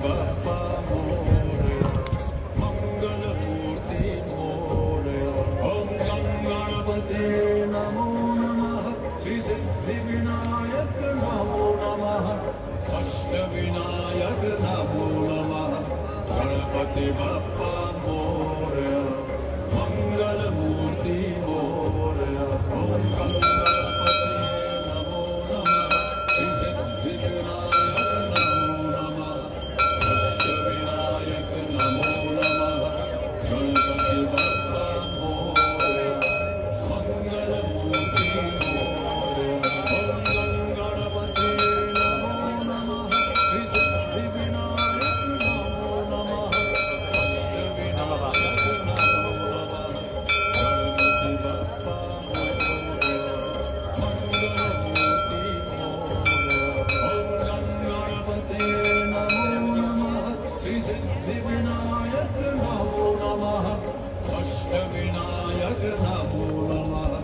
Bappa Moria, Mangal Murti Moria, Om Ganganapate Namo Namaha, Shri Siddhi Vinayak Namo Namaha, Ashta Vinayak Namo Namaha, Ganapati Bappa Moria, Mangal Murti Moria, Om Ganganapate Namo Namaha, Shri Siddhi Vinayak Namo Namaha, Ashta Vinayak Namo Namaha, Ganapati Bappa Moria, Mangal Murti Moria, Om Ganganapate Namo Namaha, Shri Siddhi Vinayak Namo Namaha, Ashta Vinayak Namo Namaha,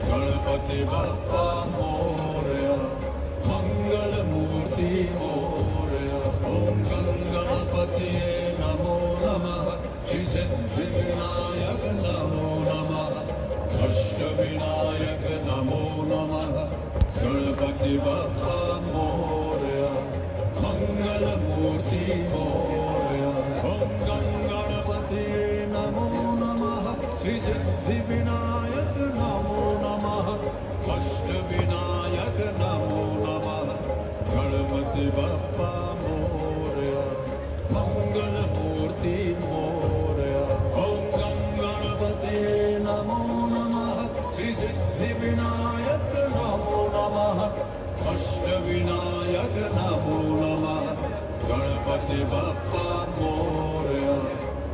Ganapati Bappa Moria, Mangal Murti Moria, Om Ganganapate Namo Namaha, Shri Siddhi Vinayak Namo Namaha, Ashta Vinayak Namo Namaha, Ganapati Bappa Moria, Mangal Murti Moria, Om Ganganapate Namo Namaha, Shri Siddhi Vinayak Namo Namaha, Ashta Vinayak Namo Namaha, Ganapati Bappa Moria, Mangal Murti Moria, Om Ganganapate Namo Namaha, Shri Siddhi Vinayak Namo Namaha, Ashta Vinayak Namo Namaha, Ganapati Bappa Moria, Mangal Murti Moria, Om Ganganapate Namo Namaha, Shri Siddhi Vinayak Namo Namaha, Ashta Vinayak Namo Namaha, Ganapati Bappa Moria,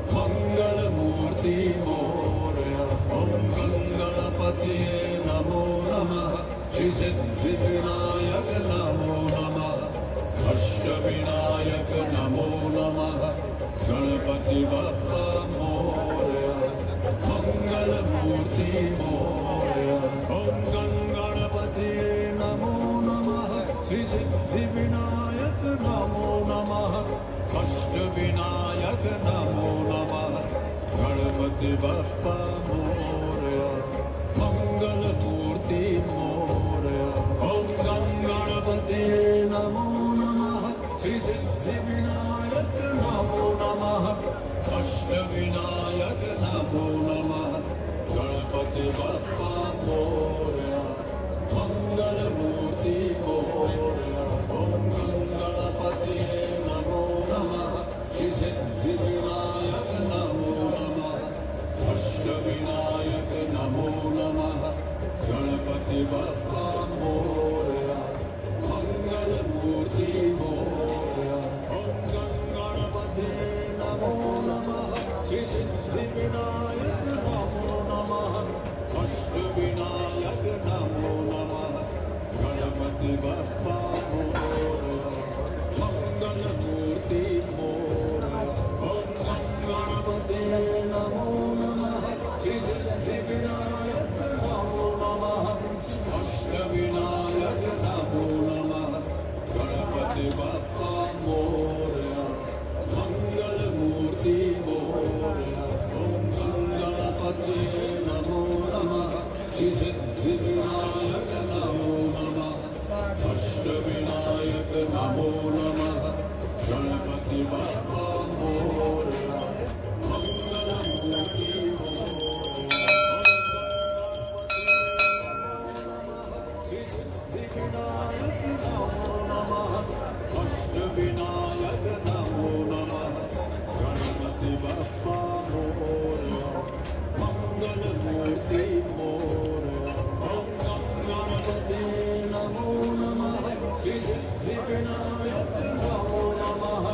Mangal Murti Moria, Om Ganganapate Namo Namaha, Shri Siddhi Vinayak Namo Namaha, Ashta Vinayak Namo Namaha, Ganapati Bappa Moria, Mangal Murti Moria, Om Ganganapate Namo Namaha, Shri Siddhi Vinayak Namo Namaha, Ashta Vinayak Namo Namaha, Ganapati Bappa Moria, Mangal Murti Moria, Om Ganganapate Namo Namaha, Shri Siddhi Vinayak Namo Namaha, Ashta Vinayak Namo Namaha, Ganapati Bappa Moria, Mangal Murti Moria, Om Ganganapate Namo Namaha, Shri Siddhi Vinayak Namo Namaha, Ashta Vinayak Namo Namaha, Ganapati Bappa Moria, Mangal Murti Moria, Om Ganganapate Namo Namaha, Shri Siddhi Vinayak Namo Namaha, Ashta Vinayak Namo Namaha, Ganapati Bappa Moria, Mangal Murti Moria, Om Ganganapate Namo Namaha, Shri Siddhi Vinayak Namo Namaha, Ashta Vinayak Namo Namaha, Ganapati Bappa Moria, Mangal Murti Moria, Om Ganganapate Namo Namaha, Shri Siddhi Vinayak Namo Namaha, Ashta Vinayak Namo Namaha, Ganapati Bappa Moria, Mangal Murti Moria, Shri Siddhi Vinayak Namo Namaha, Ashta Vinayak Namo Namaha, Ganapati Bappa Moria, Mangal Murti Moria, Om Ganganapate Namo Namaha, Shri Siddhi Vinayak Namo Namaha,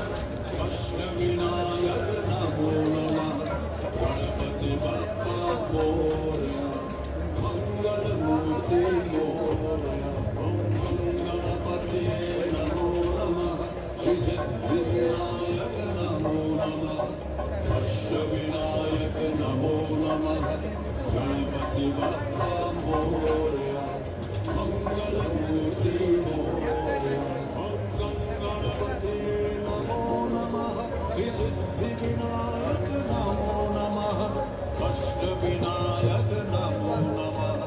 Shri Siddhivinayak Namo Namah Ashtavinayak Namo Namah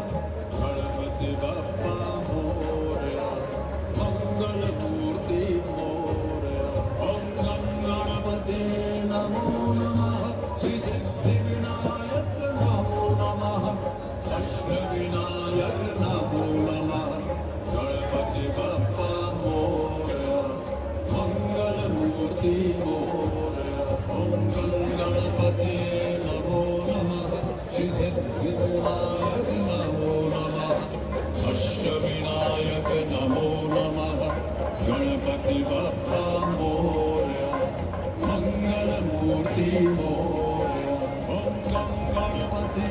Ganapati Bappa Moria Mangal Murti Moria Om Gam Ganapati Namo Namah Shri Siddhivinayak Namo Namah Ashtavinayak Namo Namah Ganapati Bappa Moria Mangal Murti Moria Om Gam Ganapati Namo Namah Shri Siddhivinayak Namo Namah Ashtavinayak Namo Namah Ganapati Bappa Moria Mangal Murti Moria Om Gam Ganapati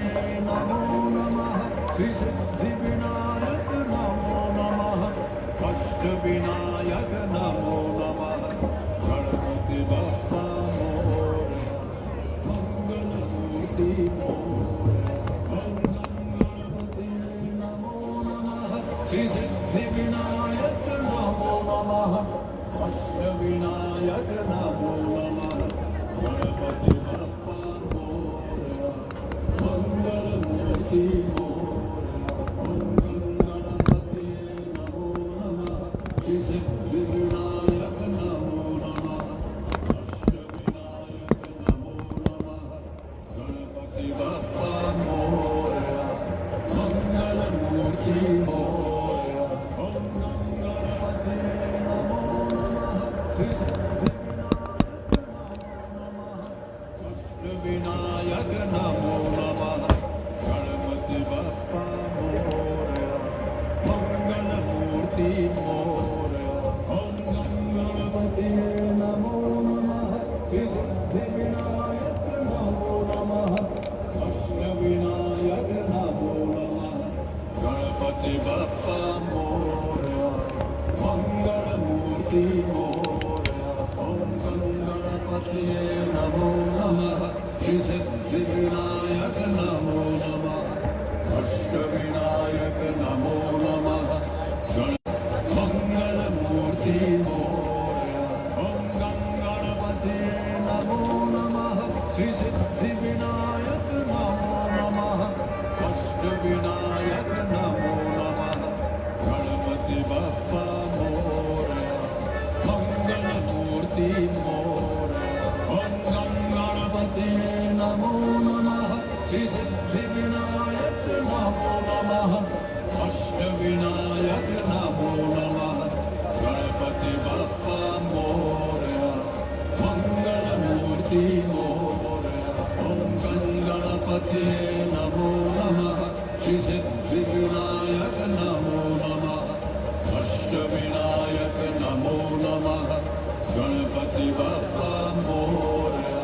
Namo Namah Shri Siddhivinayak Namo Namah Ashtavinayak Namo Namah Ganapati Bappa Moria Mangal Murti Moria Om Gam Ganapati Namo Namah Shri Siddhivinayak Namo Namah Ashtavinayak Namo Namah Ganapati Bappa Moria Mangal Murti Moria Om Gam Ganapati Namo Namah Shri Siddhivinayak Namo Namah Ashtavinayak Namo Namah Ganapati Bappa Moria Mangal Murti Moria Om Gam Ganapati Namo Namah Shri Siddhivinayak Namo Namah Ashtavinayak Namo Namah Ganapati Bappa Moria Mangal Murti Moria Om Gam Ganapati Namo Namah Shri Siddhivinayak Namo Namah Ashtavinayak Namo Namah Ganapati Bappa Moria Mangal Murti Moria Om Gam Ganapati Namo Namah Shri Siddhivinayak Namo Namah Ashtavinayak Namo Namah Mangal Murti Moria Om Gam Ganapati Namo Namah Shri Siddhivinayak Namo Namah Ashtavinayak Namo Namah Ganapati Bappa Moria Mangal Murti Moria Om Gam Ganapati Namo Namah Shri Siddhivinayak Namo Namah Ashtavinayak Namo Namah Ganapati Bappa Moria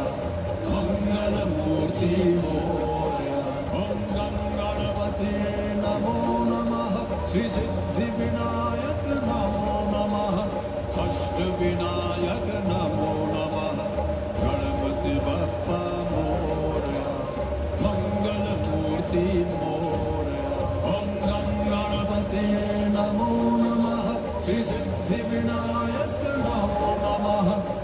Mangal Murti Moria Om Gam Ganapati Namo Namah Shri Siddhivinayak Namo Namah Ashtavinayak Namo Namah Ganapati Bappa Moria Mangal Murti Moria Om Gam Ganapati Namo Namah Shri Siddhivinayak Namo Namah Ashtavinayak Namo Namah Ganapati Bappa Moria Mangal Murti Moria Om Gam Ganapati Namo Namah Shri Siddhivinayak Namo Namah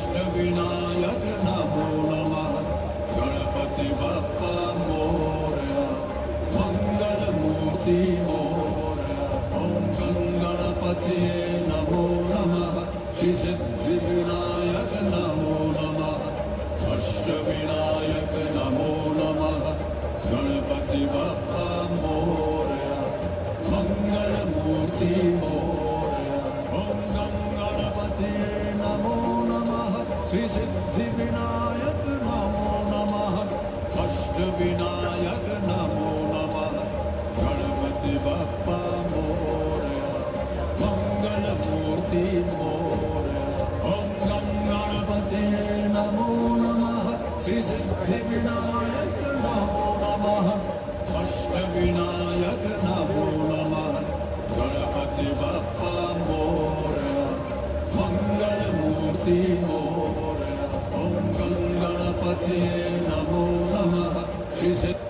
Ashtavinayak Namo Namah Ganapati Bappa Moria Mangal Murti Moria Om Gam Ganapati Namo Namah Shri Siddhivinayak Namo Namah Ashtavinayak Namo Namah Ganapati Bappa Moria Mangal Murti Moria Om Gam Ganapati Namo Namah Shri Siddhivinayak Namo Namah Ashtavinayak Namo Namah Ganapati Bappa Moria Mangal Murti Moria Om Gam Ganapati Namo Namah Shri Siddhivinayak Namo Namah Ashtavinayak Namo Namah Ganapati Bappa Moria Mangal Murti Moria Om Gam Ganapati Namo Namah Shri Siddhivinayak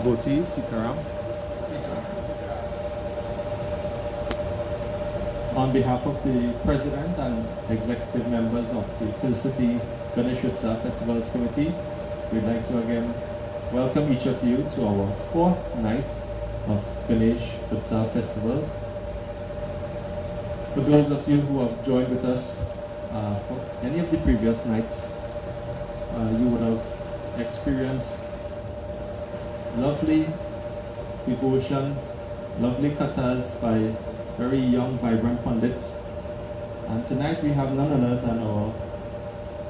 Devotee Sitaram. On behalf of the President and executive members of the Felicity Ganesh Utsav Festivals Committee, we'd like to again welcome each of you to our fourth night of Ganesh Utsav Festivals. For those of you who have joined with us for any of the previous nights, you would have experienced lovely devotion, lovely kathas by very young, vibrant pundits. And tonight we have none other than our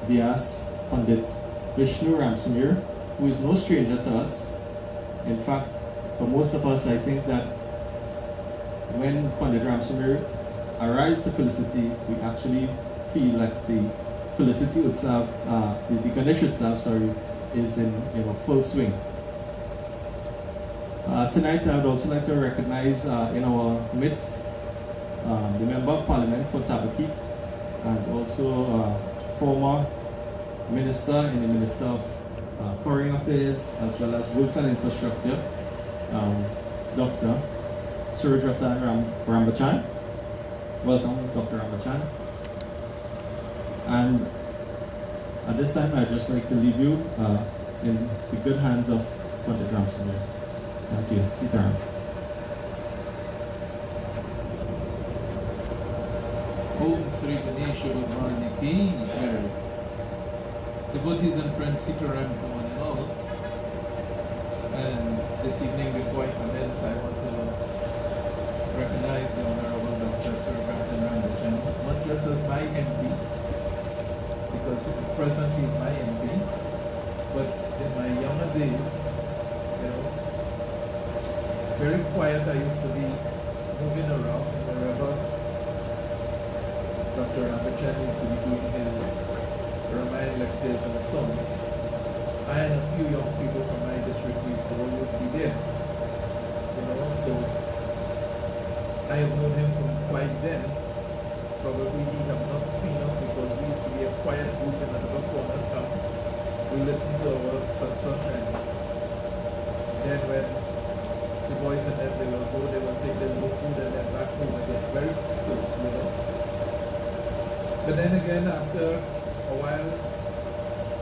Vyas Pundit Vishnu Ramsurmair, who is no stranger to us. In fact, for most of us, I think that when Pundit Ramsurmair arrives to Felicity, we actually feel like the Felicity Utsav, the Ganesh Utsav, is in full swing. Tonight, I would also like to recognize in our midst the Member of Parliament for Tabakit, and also former Minister in the Minister of Foreign Affairs as well as Works and Infrastructure, Dr. Surajrata Rambachan. Welcome, Dr. Rambachan. And at this time, I'd just like to leave you in the good hands of Pundit Ramsurmair. Thank you. Sitaram. Om Shri Ganesh Puran Yagna. Devotees and friends, Sitaram to one and all. And this evening, before I commence, I want to recognize the Honorable Dr. Sir Rambachan, not just as my MP, because at present he is my MP, but in my younger days, very quiet I used to be, moving around wherever Dr. Rambachan used to be doing his Ramayana lectures and so on. I and a few young people from my district used to always be there. So I have known him from quite then. Probably he have not seen us because we used to be a quiet group in another corner of town. We listened to our satsang, and then when the boys and them, they will go, they will take their little food and then back home and get very close, But then again, after a while,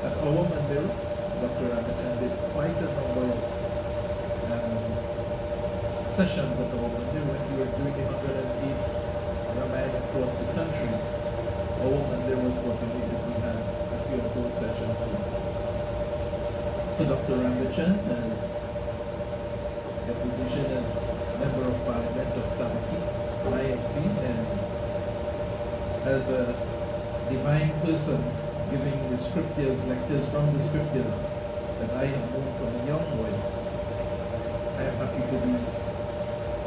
at our mandir, Dr. Rambachan did quite a number of sessions at our mandir when he was doing the 108 Ramayana across the country. Our mandir was fortunate that we had a few of those sessions too. So Dr. Rambachan has a position as Member of Parliament of Tabaki, IMP, and as a divine person giving the scriptures, lectures from the scriptures that I have known from a young boy. I am happy to be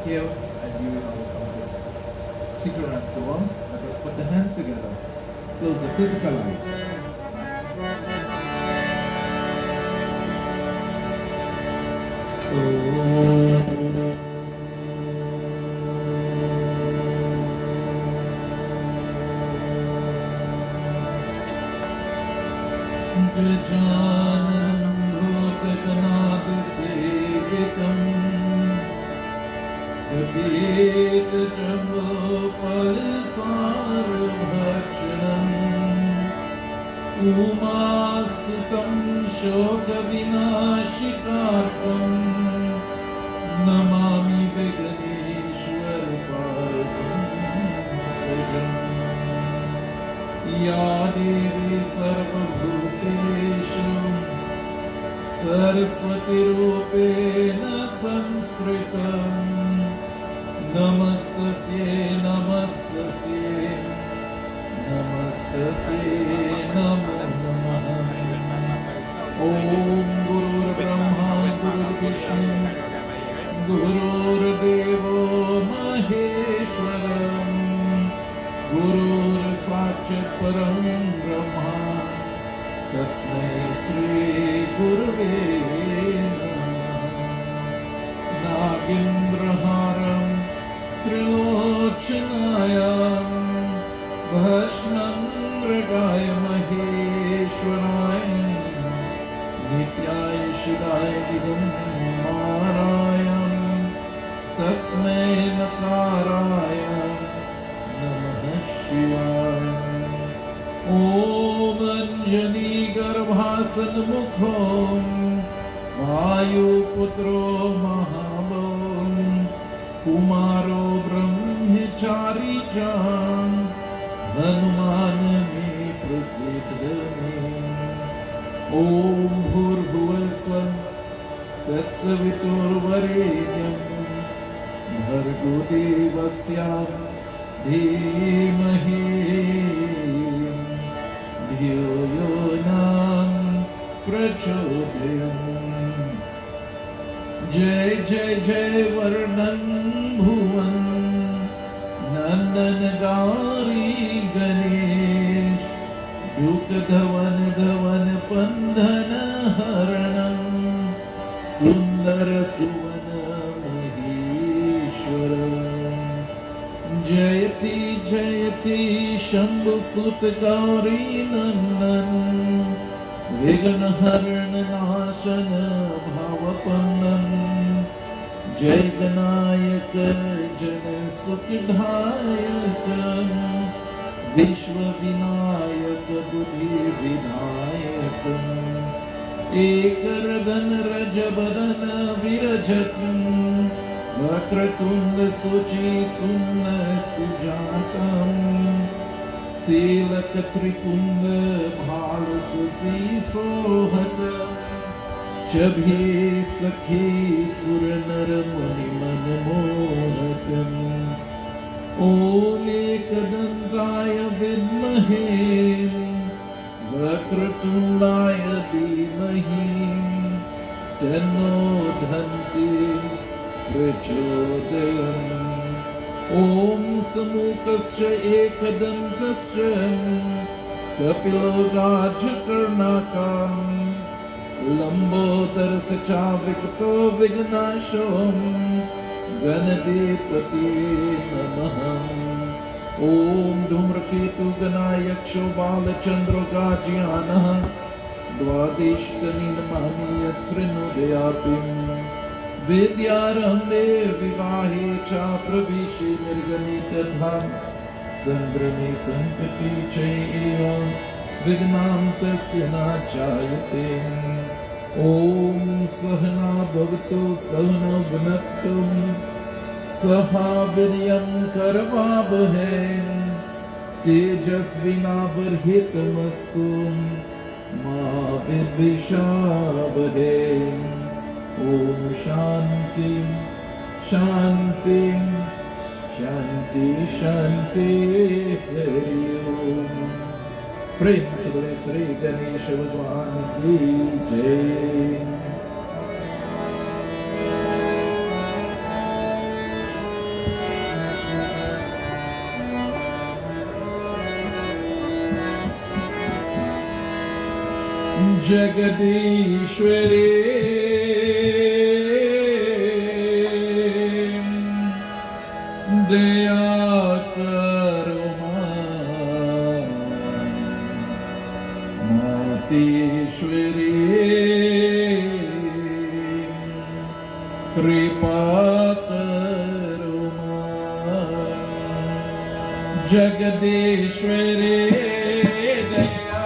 here and you in our company. Sitaram to all. Let us put the hands together. Close the physical eyes. Gajanam Bhutanathsevitam Kapitjambo Palisarabhakshanam Umasukam Shokavinashikartam Namami Ganesh Puran Ya Devi Sarvabhuteshu Saraswati Rupena Samskritam Namastasye Namastasye Namastasye Namo Namaha Om Guru Brahma Guru Vishnu Guru Devo Maheshwaram Guru Sakshat Param Brahma Tasmai Shri Gurave Namah Nagendraharam Trilochanayam Bhashnam Ragaya Maheshwarayam Nityaya Shidaya Digam तस्मै नकाराय नमः शिवाय। ॐ अंजनी गर्भासनमुखो वायुपुत्रो महाबलो कुमारो ब्रह्मचारी च हनुमान में प्रसिद्ध ॐ भूर्भुवस्वः तत्सवितुर्वरेण्यं भर्गो देवस्य धीमहि धियो यो नः प्रचोदयात्। जय जय जय वर्णन भुवन नंदन गारी गणेश दुख धवन धवन पंधन हरणं सुंदर सुवन महेश्वर। जयति जयति शंभु सुत गौरी नंदन विघ्न हरण नाशन भावपंदन। जय गणायक जन सुखदायक विश्व विनायक बुद्धि विधायक। एक रगन रज बदन विरजत वक्रतुंड सुचि सुन्न सुजातम। तिलक त्रिपुंड भाल सुसी सोहत चभी सखी सुर नर मुनि मन मोहक। ओम एकदंताय विद्महे वक्रतुंडाय धीमहि तन्नो धन्ति प्रचोदयात्। ओम समूकश्च एकदन्तश्च कपिलो राजकर्णकः लंबोदरश्च चावृतो विघ्नाशो गणपति नमः। ओम धूम्रकेतु गणायक्षो बालचंद्रो गाज्यानः द्वादशकनिर्माणि यत्सृणुदयापिं। विद्यारम्भे विवाहे च प्रवेशे निर्गमितधाम संग्रमे संकटे चैव विघ्नां तस्य न जायते। ओम सहना भवतु सहनौ भुनक्तु सह वीर्यं करवावहै तेजस्विनावधीतमस्तु मा विद्विषावहै। ओम शांति शांति शांति शांति हरि ओम। प्रेम से बोले श्री गणेश भगवान की जय। जगदीश्वरे दया करो मातेश्वरी कृपा करो जगदीश्वरी दया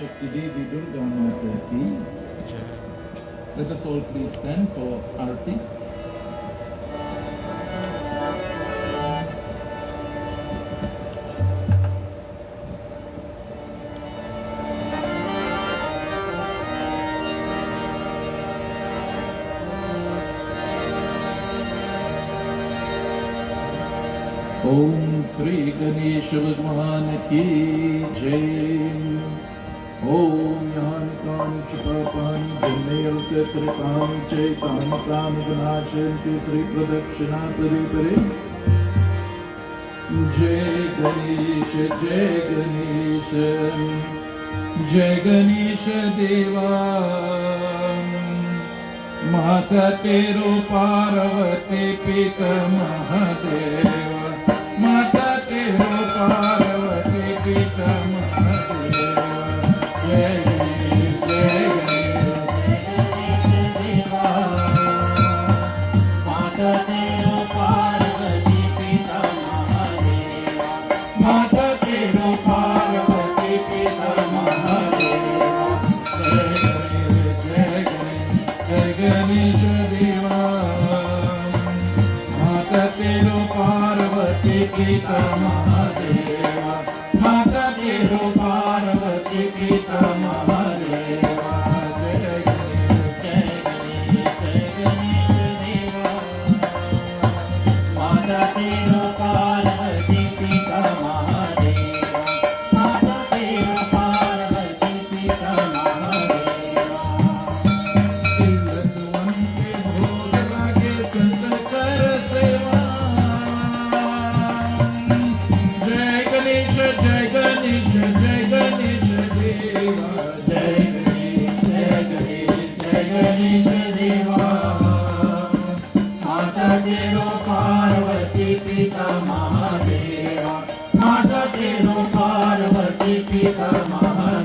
Shakti Devi Durga Mata ki. Let us all please stand for Arati. Om Shri Ganesh Bhagwan ki Jai. Om Yahan Kam Chipapan Janayal Katripam Chaitam Kam Ganashanti Sri Pradakshina Pari Pari. Jai Ganesh, Jai Ganesh, Jai Ganesh Deva. Mata Tero Parvati Pita Mahadeva. Mata Tero Parvati Pita Mahadeva. Jai Ganesh, Jai Ganesh Deva. Mata Tero Parvati Pita Mahadeva. Mata Tero Parvati Pita Mahadeva. Jai Ganesh, Jai Ganesh Deva. Mata Tero Parvati Pita Mahadeva. Mata Tero Parvati Pita Mahadeva. Jai Ganesh, Jai Ganesh, Jai Ganesh Deva. Mata Tero Parvati Pita Mahadeva. Mata Tero Parvati Pita Mahadeva.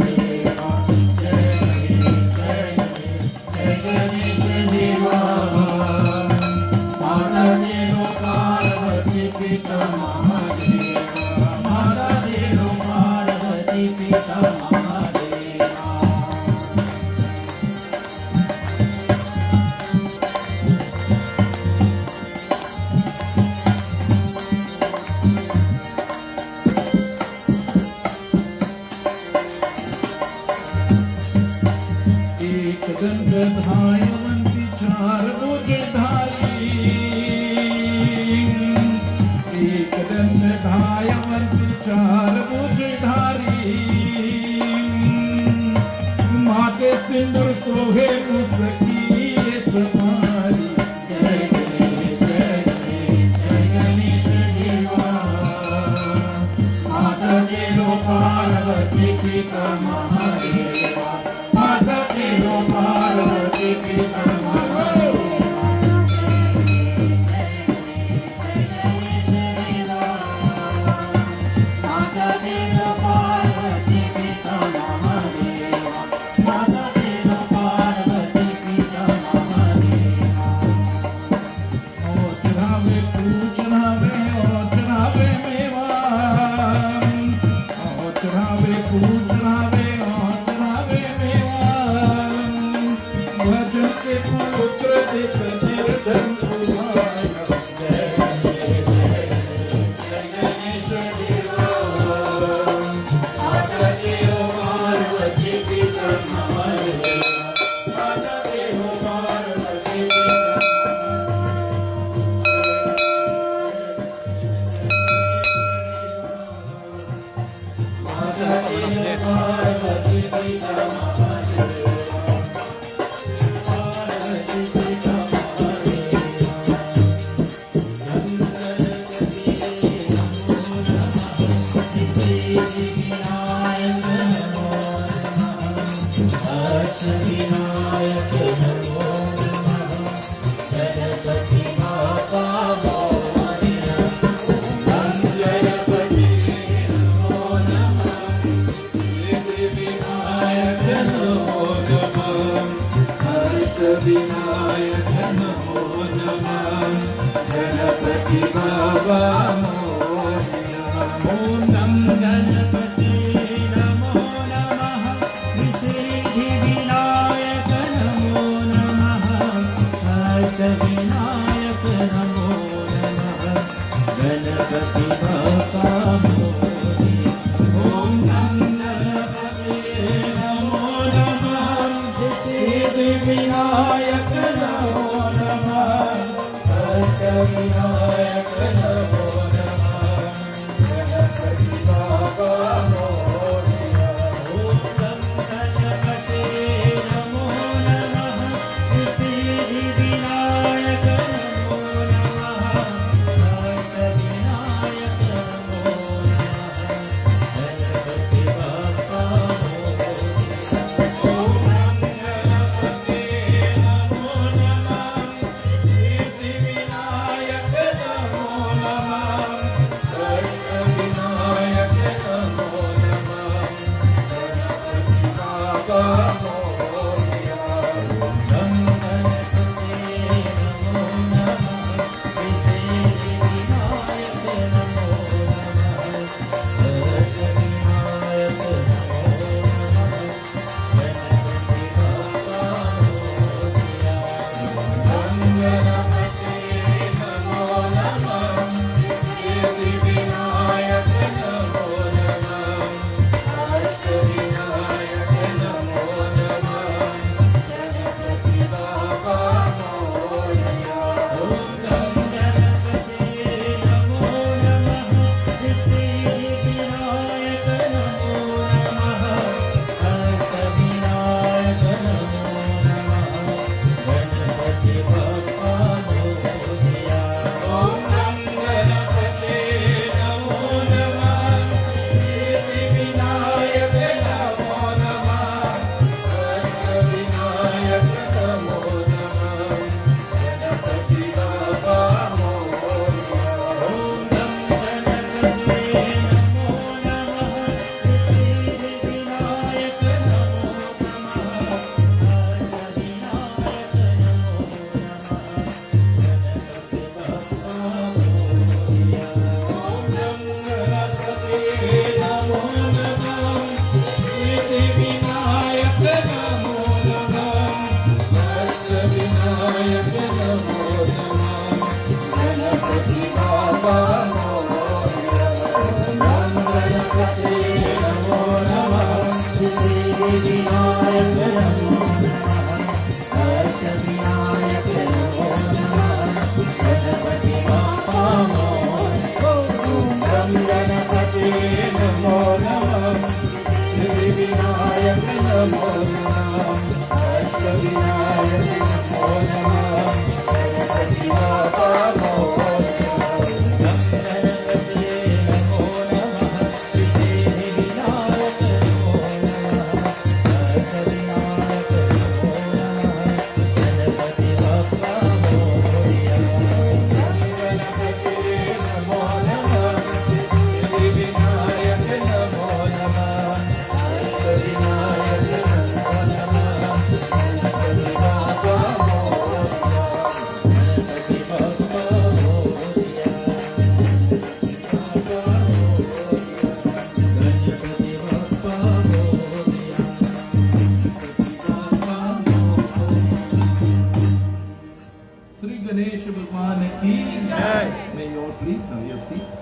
Shri Ganesh Puran Yagna. May you all please have your seats.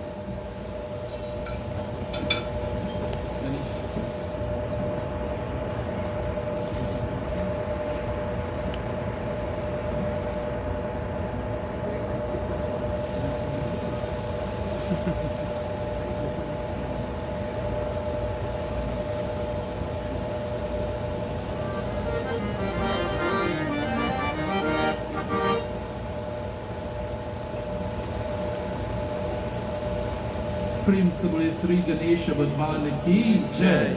Principal Shri Ganesh Puran ki Jai.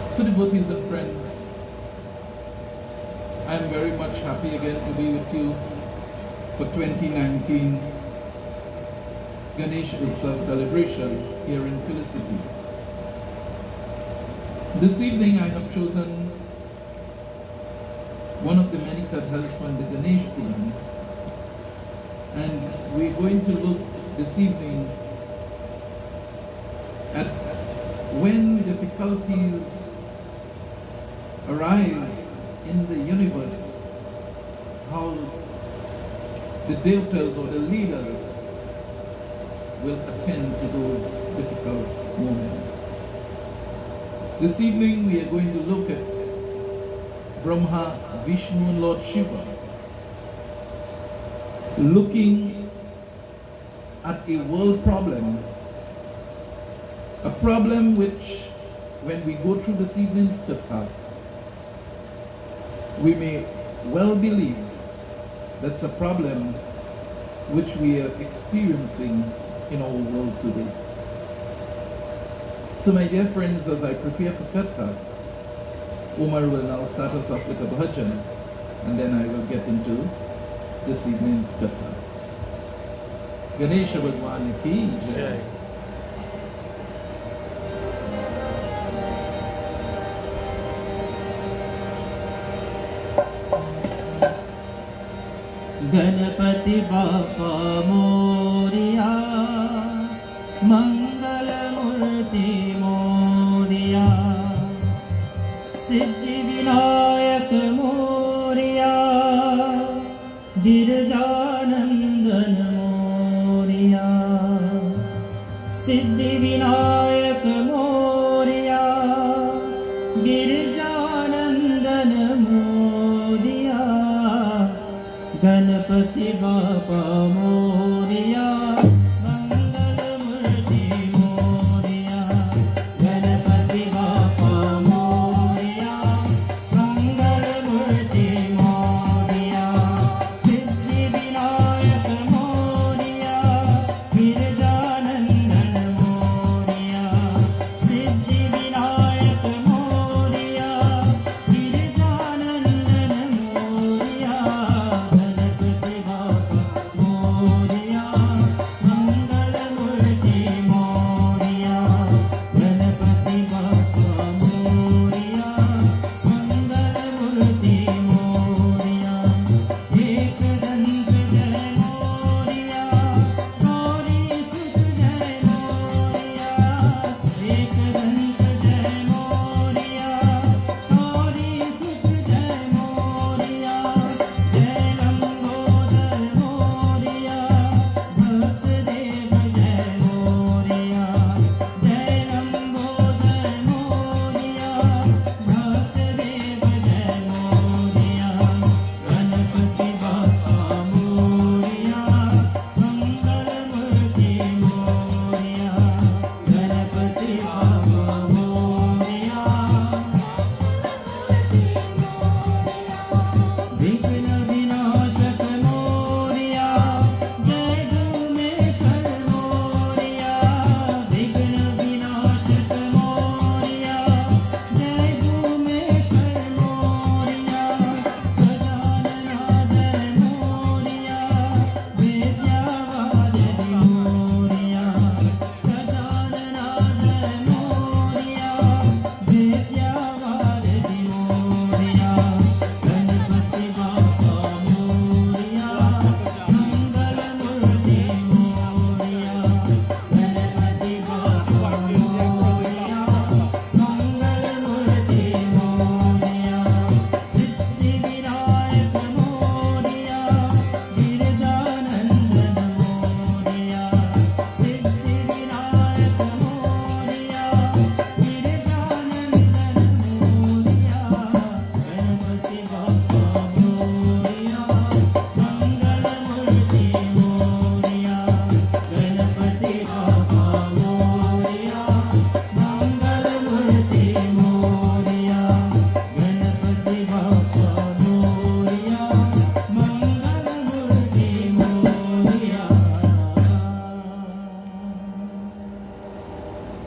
So devotees and friends, I am very much happy again to be with you for 2019 Ganesh Utsav celebration here in Felicity. This evening I have chosen one of the many kathas from the Ganesh Puran, and we're going to look this evening at when difficulties arise in the universe, how the devatas or the leaders will attend to those difficult moments. This evening we are going to look at Brahma, Vishnu, Lord Shiva, looking at a world problem, a problem which, when we go through this evening's katha, we may well believe that's a problem which we are experiencing in our world today. So my dear friends, as I prepare for katha, Omar will now start us off with a bhajan, and then I will get into this evening's katha. Ganesh Puran Yagna. Ganpati बापा मोरिया मंगल मूर्ति मोरिया सिद्धि विनायक मोरिया गिरजानंदन मोरिया सिद्धि विनायक मोरिया गिरजानंदन मोरिया गणपति बापा मोरिया मंगल मूर्ति मोरिया गणपति बापा मोरिया मंगल मूर्ति मोरिया सिद्धि विनायक मोरिया गिरजानंदन मोरिया सिद्धि विनायक मोरिया गिरजानंदन मोरिया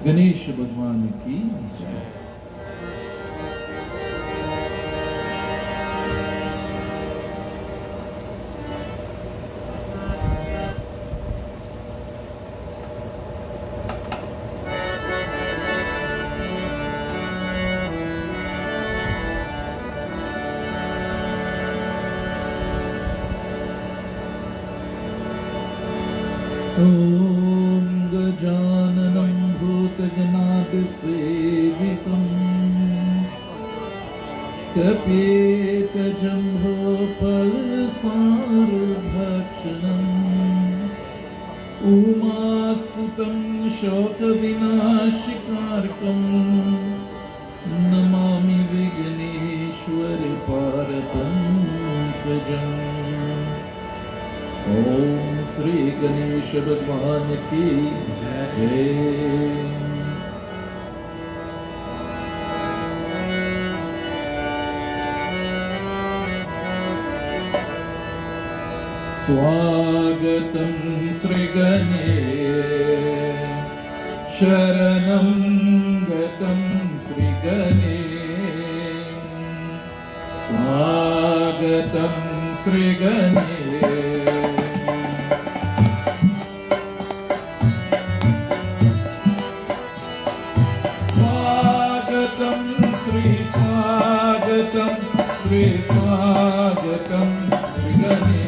गणेश भगवान की जय। ओम गजाननं भूतगणादिसेवितं कपितजम्भोफलसारभक्षणम् उमासुतं शोकविनाशकारकं नमामि विघ्नेश्वर पारतंत्रजम्। ओम श्री गणेश भगवान की जय। स्वागतं श्री गणेश, शरणं गतं श्री गणेश, स्वागतं श्री गणेश। स्वागतं श्री स्वागतं Shri Ganesh.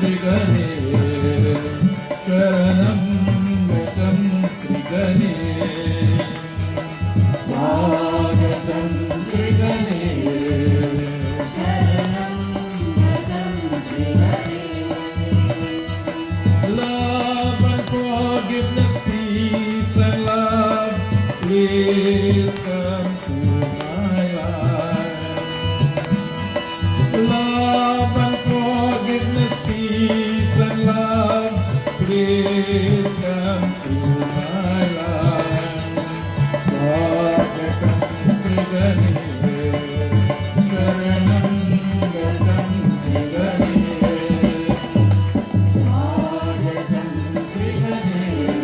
Shri Ganesh, Sharanam Gatam Shri Ganesh, Swagatam Shri Ganesh, Sharanam Gatam Shri Ganesh. Love and forgiveness, peace and love, please come to my life. Love and forgiveness, peace and love, please come to my life. Swagatam Shri Ganesh, Sharanam Gatam Shri Ganesh, Swagatam Shri Ganesh,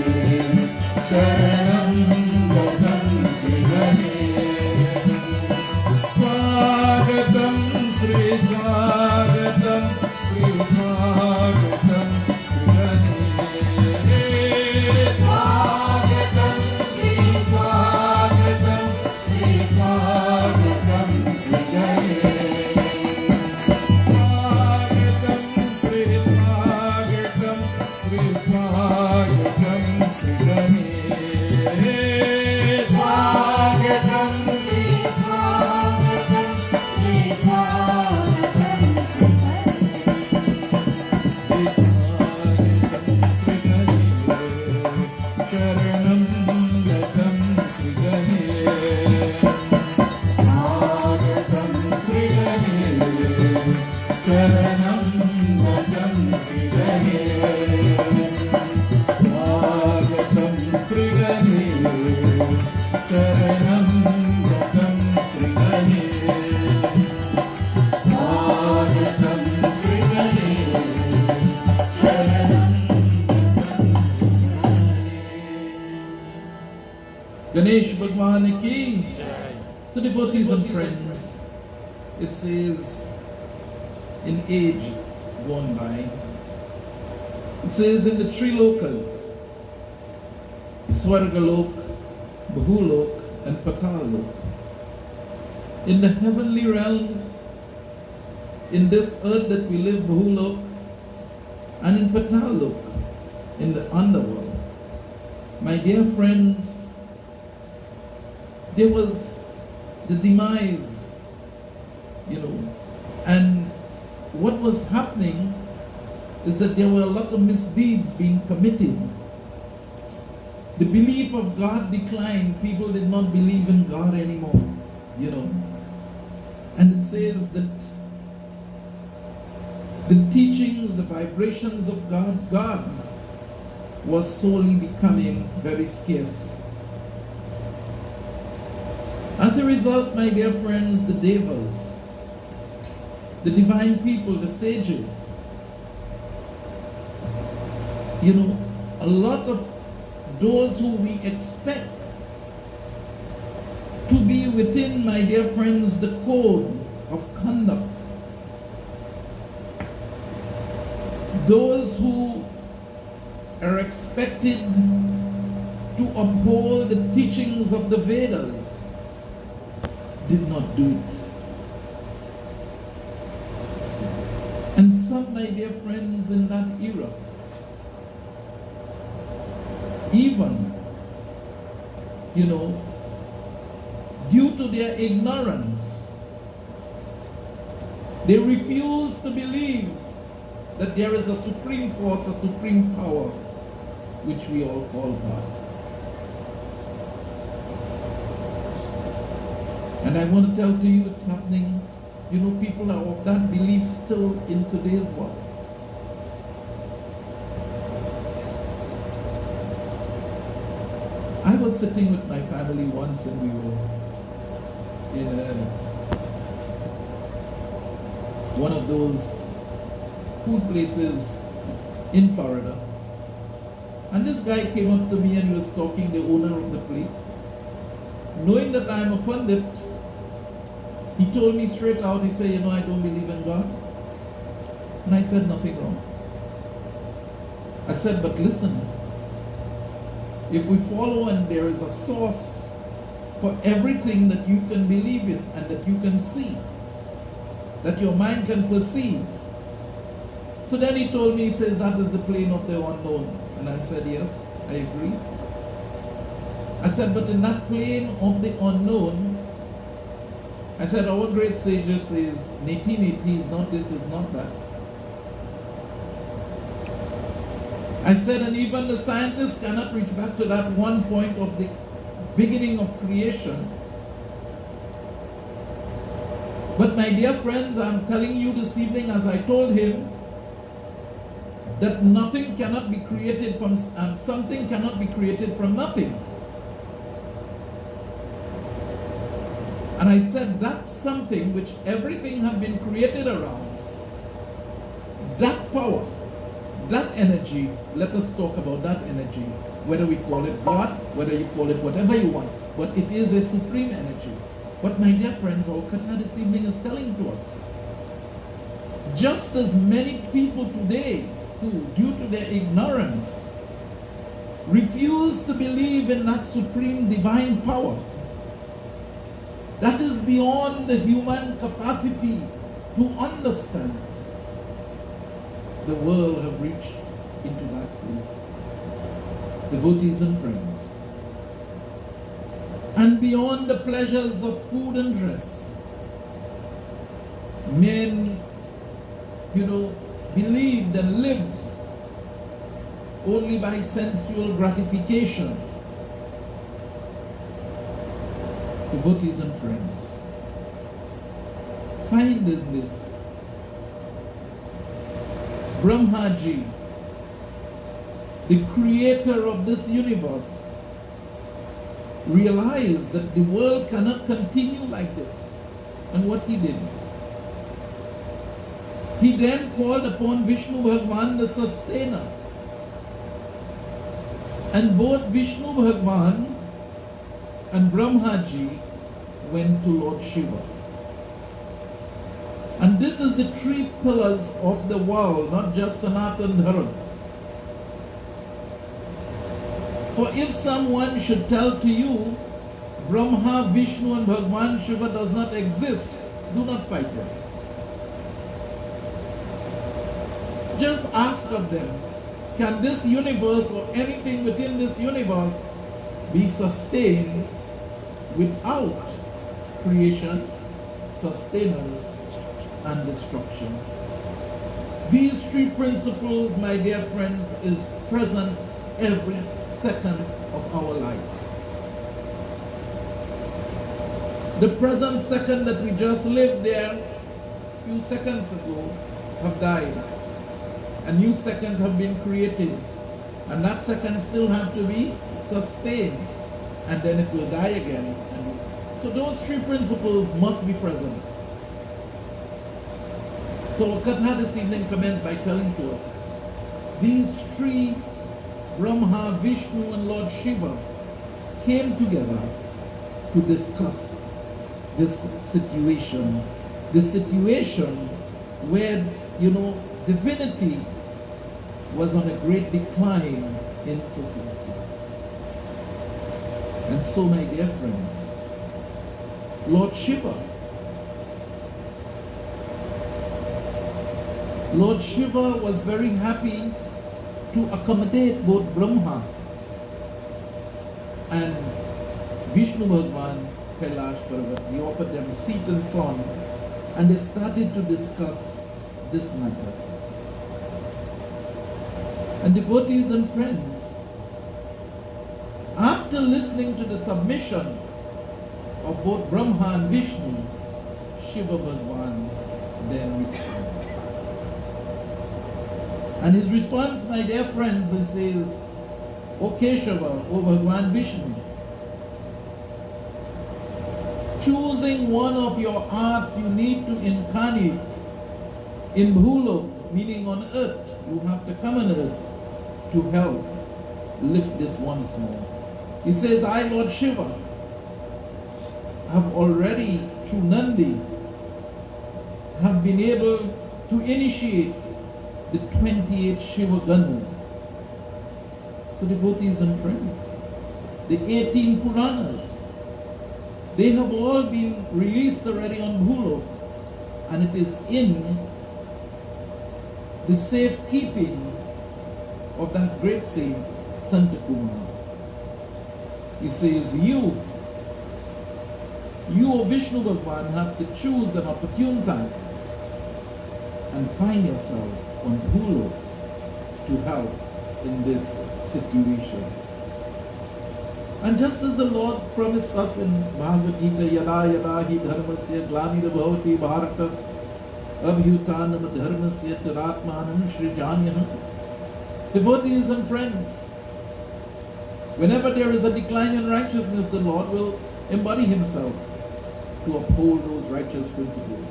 Sharanam Gatam Shri Ganesh, Swagatam Shri Swagatam Shri Swagatam Shri Ganesh, Swagatam Shri Swagatam Shri Swagatam Shri Ganesh, Swagatam Shri Swagatam Shri Swagatam Shri Ganesh, Swagatam Shri Swagatam Shri Swagatam Shri Sharanam Gatam Shri Ganesh, Swagatam Shri Ganesh, Sharanam Gatam Shri Ganesh, Swagatam Shri Ganesh, Sharanam Gatam Shri Ganesh, Swagatam Shri Ganesh, Sharanam Ganesh Bhagwan ki jai. So devotees and friends, it says in age gone by, it says in the three lokas, Swargalok, Bhulok and Patalok, in the heavenly realms, in this earth that we live, Bhulok, and in Patalok, in the underworld. My dear friends, there was the demise, and what was happening is that there were a lot of misdeeds being committed. The belief of God declined. People did not believe in God anymore, And it says that the teachings, the vibrations of God was slowly becoming very scarce. As a result, my dear friends, the devas, the divine people, the sages, a lot of those who we expect to be within, my dear friends, the code of conduct, those who are expected to uphold the teachings of the Vedas, did not do it. And up, my dear friends, in that era, even, due to their ignorance, they refuse to believe that there is a supreme force, a supreme power, which we all call God. And I want to tell to you it's happening. People are of that belief still in today's world. I was sitting with my family once and we were in one of those food places in Florida. And this guy came up to me and he was talking, the owner of the place. Knowing that I'm a pundit, he told me straight out, he said, I don't believe in God. And I said, nothing wrong. I said, but listen, if we follow and there is a source for everything that you can believe in and that you can see, that your mind can perceive. So then he told me, he says, that is the plane of the unknown. And I said, yes, I agree. I said, but in that plane of the unknown, I said, our great sage says, neti neti is not this, is not that. I said, and even the scientists cannot reach back to that one point of the beginning of creation. But my dear friends, I'm telling you this evening, as I told him, that nothing cannot be created from, and something cannot be created from nothing. And I said, that's something which everything has been created around. That power, that energy, let us talk about that energy. Whether we call it God, whether you call it whatever you want, but it is a supreme energy. But my dear friends, our Katha this evening is telling to us, just as many people today who, due to their ignorance, refuse to believe in that supreme divine power, that is beyond the human capacity to understand, the world have reached into that place. Devotees and friends. And beyond the pleasures of food and dress, men, believed and lived only by sensual gratification. Devotees and friends, find in this Brahmaji, the creator of this universe, realized that the world cannot continue like this. And what he did? He then called upon Vishnu Bhagwan, the sustainer. And both Vishnu Bhagwan and Brahmaji went to Lord Shiva. And this is the three pillars of the world, not just Sanatan Dharma. For if someone should tell to you, Brahma, Vishnu and Bhagwan Shiva does not exist, do not fight them. Just ask of them, can this universe or anything within this universe be sustained without creation, sustenance, and destruction? These three principles, my dear friends, is present every second of our life. The present second that we just lived there a few seconds ago have died. A new second have been created. And that second still have to be sustained. And then it will die again. So those three principles must be present. So Katha this evening commenced by telling to us, these three, Brahma, Vishnu and Lord Shiva, came together to discuss this situation where, divinity was on a great decline in society. And so, my dear friends, Lord Shiva was very happy to accommodate both Brahma and Vishnu Bhagwan Kailash Parvat. He offered them seat and so on, and they started to discuss this matter. And devotees and friends, after listening to the submission of both Brahma and Vishnu, Shiva Bhagwan then responded. And his response, my dear friends, he says, O Keshava, O Bhagwan Vishnu, choosing one of your arts, you need to incarnate in Bhulok, meaning on earth. You have to come on earth to help lift this once more. He says, I, Lord Shiva, have already, through Nandi, have been able to initiate the 28 Shiva Ganas. So devotees and friends, the 18 Puranas, they have all been released already on Bhulok, and it is in the safekeeping of that great saint, Santa Kumar. He says, you, O Vishnu Bhagwan, have to choose an opportune time and find yourself on Bhulok to help in this situation. And just as the Lord promised us in Bhagavad Gita, Yada Yada Hi Dharmasya Glanira Bhavati Bharata Abhyutanam Dharmasya Taratmanam Srijanyana. Devotees and friends, whenever there is a decline in righteousness, the Lord will embody himself to uphold those righteous principles.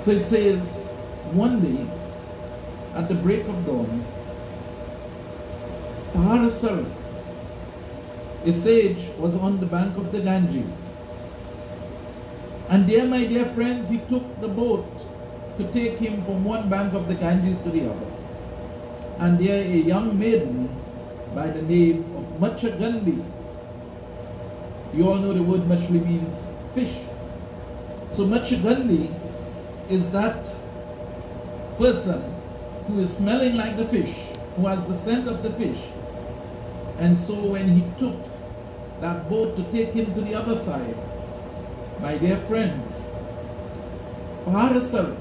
So it says, one day, at the break of dawn, Parasara, a sage, was on the bank of the Ganges. And there, my dear friends, he took the boat to take him from one bank of the Ganges to the other. And there a young maiden by the name of Machagandi. You all know the word Machli means fish. So Machagandi is that person who is smelling like the fish, who has the scent of the fish. And so when he took that boat to take him to the other side, my dear friends, Parasar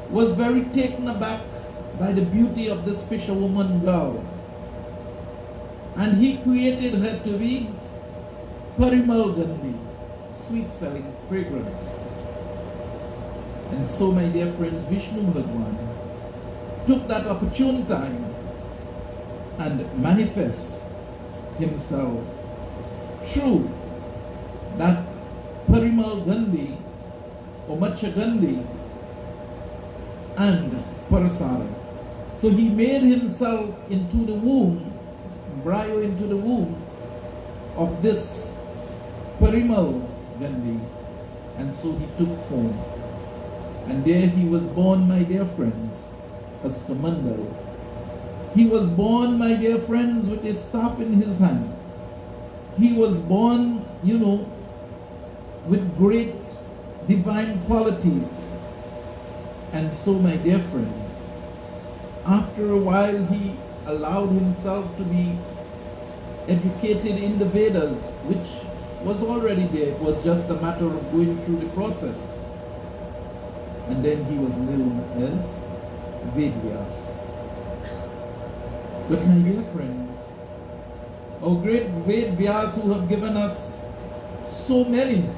was very taken aback by the beauty of this fisherwoman girl. And he created her to be Parimal Gandhi, sweet-smelling fragrance. And so, my dear friends, Vishnu Bhagwan took that opportune time and manifests himself through that Parimal Gandhi or Macha Gandhi and Parasara. So he made himself into the womb, embryo into the womb of this Parimal Gandhi, and so he took form. And there he was born, my dear friends, as Kamandal. He was born, my dear friends, with a staff in his hands. He was born, with great divine qualities. And so, my dear friends, after a while he allowed himself to be educated in the Vedas, which was already there. It was just a matter of going through the process. And then he was known as Vedyas. But my dear friends, our great Vedyas who have given us so many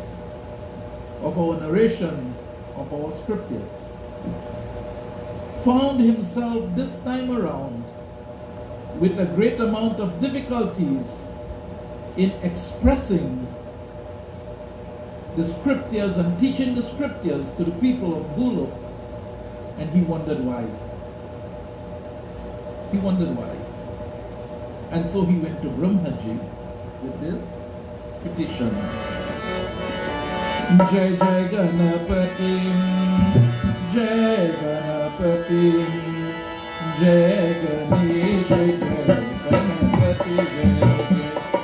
of our narration of our scriptures, found himself this time around with a great amount of difficulties in expressing the scriptures and teaching the scriptures to the people of Bhulok, and he wondered why. He wondered why. And so he went to Brahmaji with this petition. Jai Jai Ganapati, Jai Ganapati, Jai Ganesh, Jai Ganapati,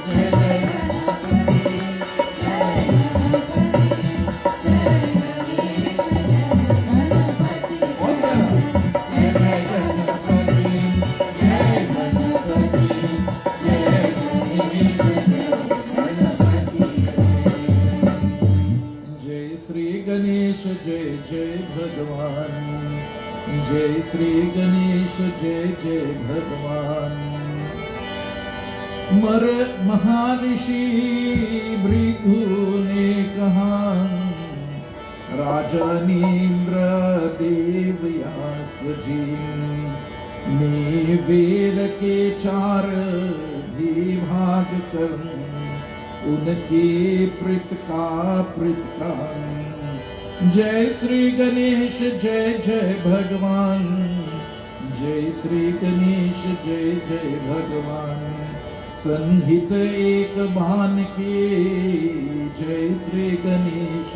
Jai Jai Ganapati, Jai Ganapati, Jai Ganesh, Jai Ganapati. मर महर्षि भृगु ने कहा, राजनीन्द्र देव व्यास जी ने वेद के 4 विभाग कर, उनके प्रीत का जय श्री गणेश जय जय भगवान, जय श्री गणेश जय जय भगवान। संहित एक बाण के जय श्री गणेश,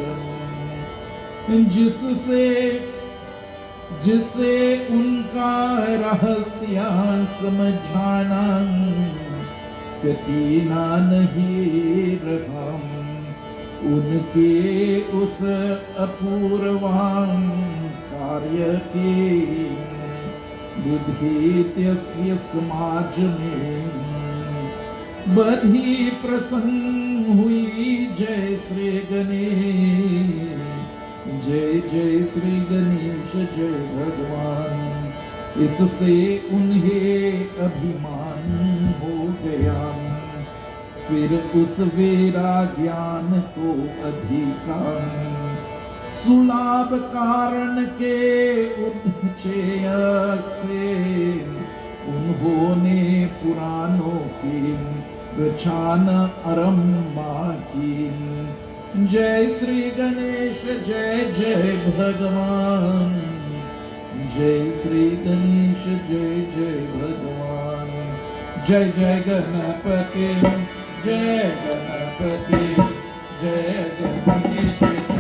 जिससे उनका रहस्य समझाना कठिना नहीं रहा, उनके उस अपूर्वां कार्य के बुद्धि त्यस्य समाज में बड़ी प्रसन्न हुई। जय श्री गणेश जय जय श्री गणेश जय भगवान। इससे उन्हें अभिमान हो गया, फिर उस वेरा ज्ञान को अधिकार सुलाभ कारण के उच्चय से उन्होंने पुराणों की रचन आरंभा की। जय श्री गणेश जय जय भगवान, जय श्री गणेश जय जय भगवान। जय जय गणपति जय गणपति जय गणपति जय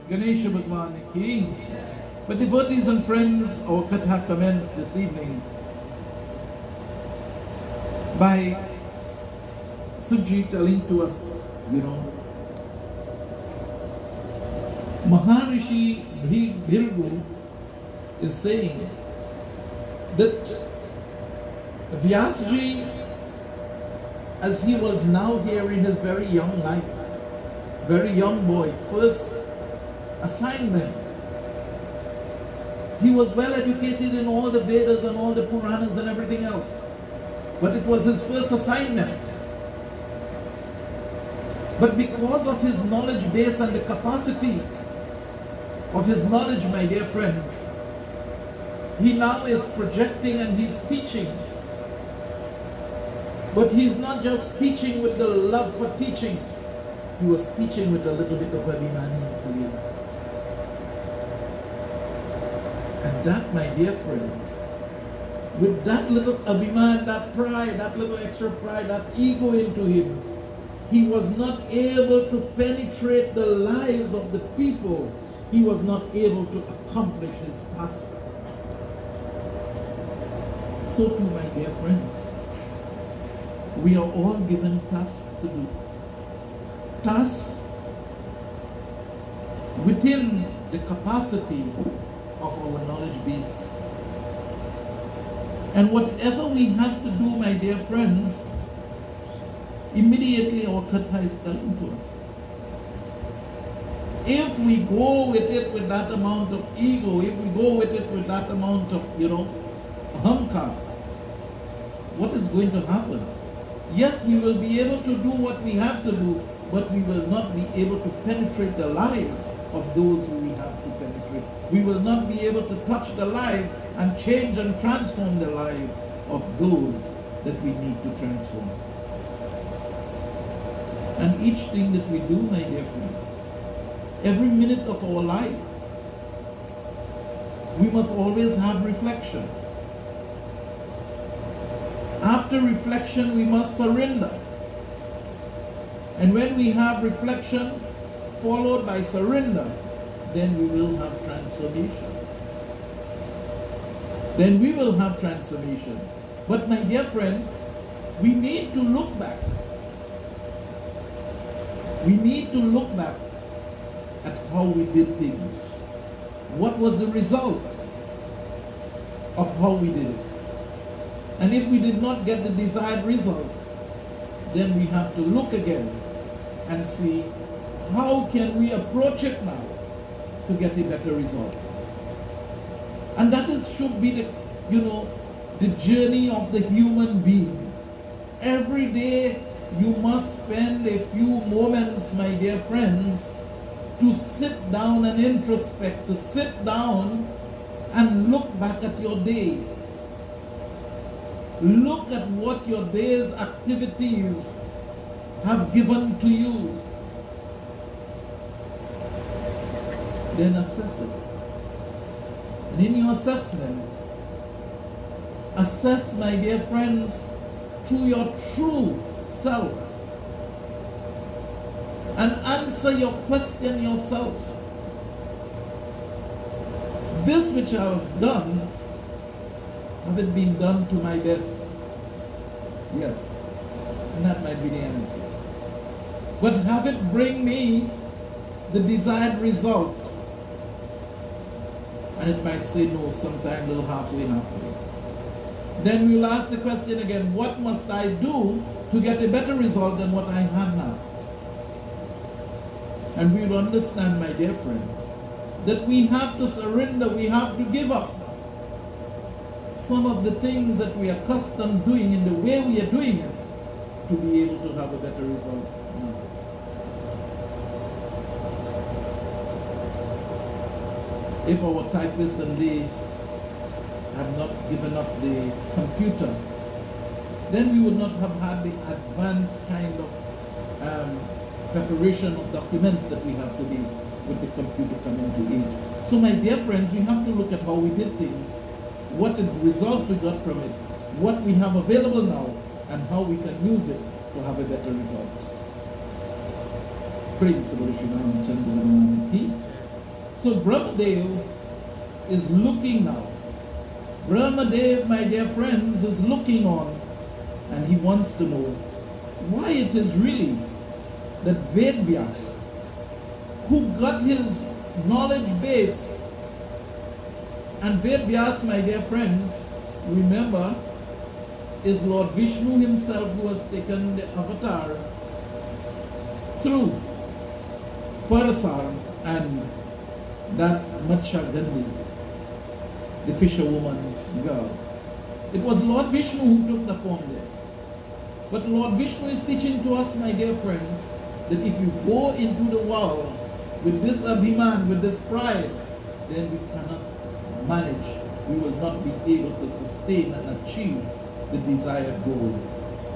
Ganesh Bhagwan ki. But devotees and friends, our katha commenced this evening by Suji telling to us, Maharishi Bhrigu is saying that Vyasji, as he was now here in his very young life, very young boy, first assignment, he was well educated in all the Vedas and all the Puranas and everything else, but it was his first assignment. But because of his knowledge base and the capacity of his knowledge, my dear friends, he now is projecting and he's teaching. But he's not just teaching with the love for teaching, he was teaching with a little bit of abhimani to him. And that, my dear friends, with that little abhiman, that pride, that little extra pride, that ego into him, he was not able to penetrate the lives of the people. He was not able to accomplish his task. So too, my dear friends, we are all given tasks to do. Tasks within the capacity of our knowledge base. And whatever we have to do, my dear friends, immediately our katha is telling to us. If we go with it with that amount of ego, if we go with it with that amount of, ahamkar, what is going to happen? Yes, we will be able to do what we have to do, but we will not be able to penetrate the lives of those who we have to penetrate. We will not be able to touch the lives and change and transform the lives of those that we need to transform. And each thing that we do, my dear friends, every minute of our life, we must always have reflection. After reflection, we must surrender. And when we have reflection followed by surrender, then we will have transformation. Then we will have transformation. But my dear friends, we need to look back. We need to look back at how we did things. What was the result? of how we did it. And if we did not get the desired result, then we have to look again and see how can we approach it now to get a better result. And that should be the journey of the human being. Every day you must spend a few moments, my dear friends, to sit down and introspect, to sit down and look back at your day. Look at what your day's activities have given to you. Then assess it. And in your assessment, assess, my dear friends, through your true self. And answer your question yourself. This which I have done, have it been done to my best? Yes. And that might be the answer. But have it bring me the desired result? And it might say no, sometime a little halfway. Then we'll ask the question again, what must I do to get a better result than what I have now? And we'll understand, my dear friends, that we have to surrender, we have to give up some of the things that we are accustomed doing in the way we are doing it to be able to have a better result now. If our typists and they have not given up the computer, then we would not have had the advanced kind of preparation of documents that we have today with the computer coming to aid. So my dear friends, we have to look at how we did things, what the result we got from it, what we have available now, and how we can use it to have a better result. Praise the Lord. So Brahmadev is looking now. Brahmadev, my dear friends, is looking on, and he wants to know why it is really that Vedvyas, who got his knowledge base, and Vedvyas, my dear friends, remember, is Lord Vishnu himself who has taken the avatar through Parasar and that Matsya Gandhi, the fisherwoman girl. It was Lord Vishnu who took the form there. But Lord Vishnu is teaching to us, my dear friends, that if you go into the world with this abhiman, with this pride, then we cannot manage. We will not be able to sustain and achieve the desired goal.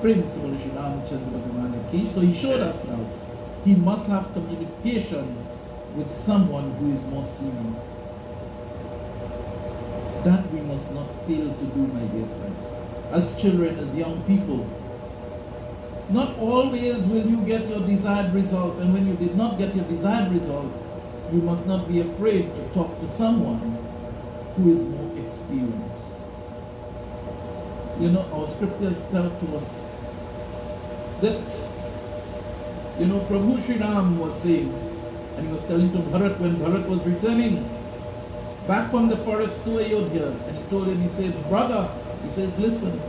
So he showed us now, he must have communication with someone who is more senior. That we must not fail to do, my dear friends. As children, as young people, not always will you get your desired result, and when you did not get your desired result, you must not be afraid to talk to someone who is more experienced. You know, our scriptures tell to us that, you know, Prabhu Shri Ram was saying, and he was telling to Bharat when Bharat was returning back from the forest to Ayodhya, and he told him, he said, brother, he says, listen,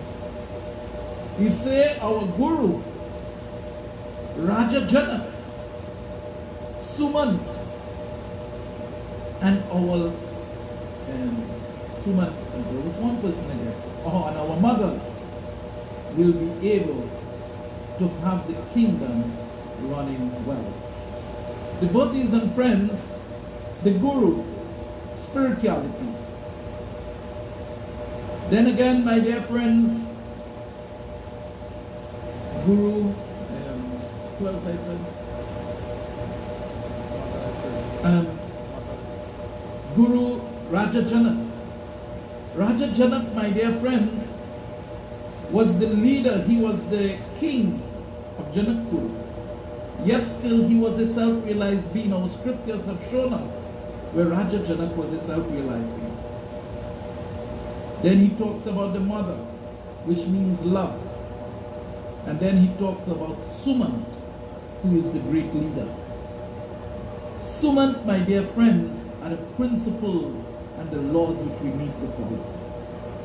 he said, our Guru, Raja Janak, Sumant, and our Sumant, there was one person again, and our mothers will be able to have the kingdom running well. Devotees and friends, the Guru, spirituality. Then again, my dear friends, Guru, who else I said? Guru Raja Janak. Raja Janak, my dear friends, was the leader, he was the king of Janakpur. Yet still he was a self-realized being. Our scriptures have shown us where Raja Janak was a self-realized being. Then he talks about the mother, which means love. And then he talks about Sumant, who is the great leader. Sumant, my dear friends, are the principles and the laws which we need to follow.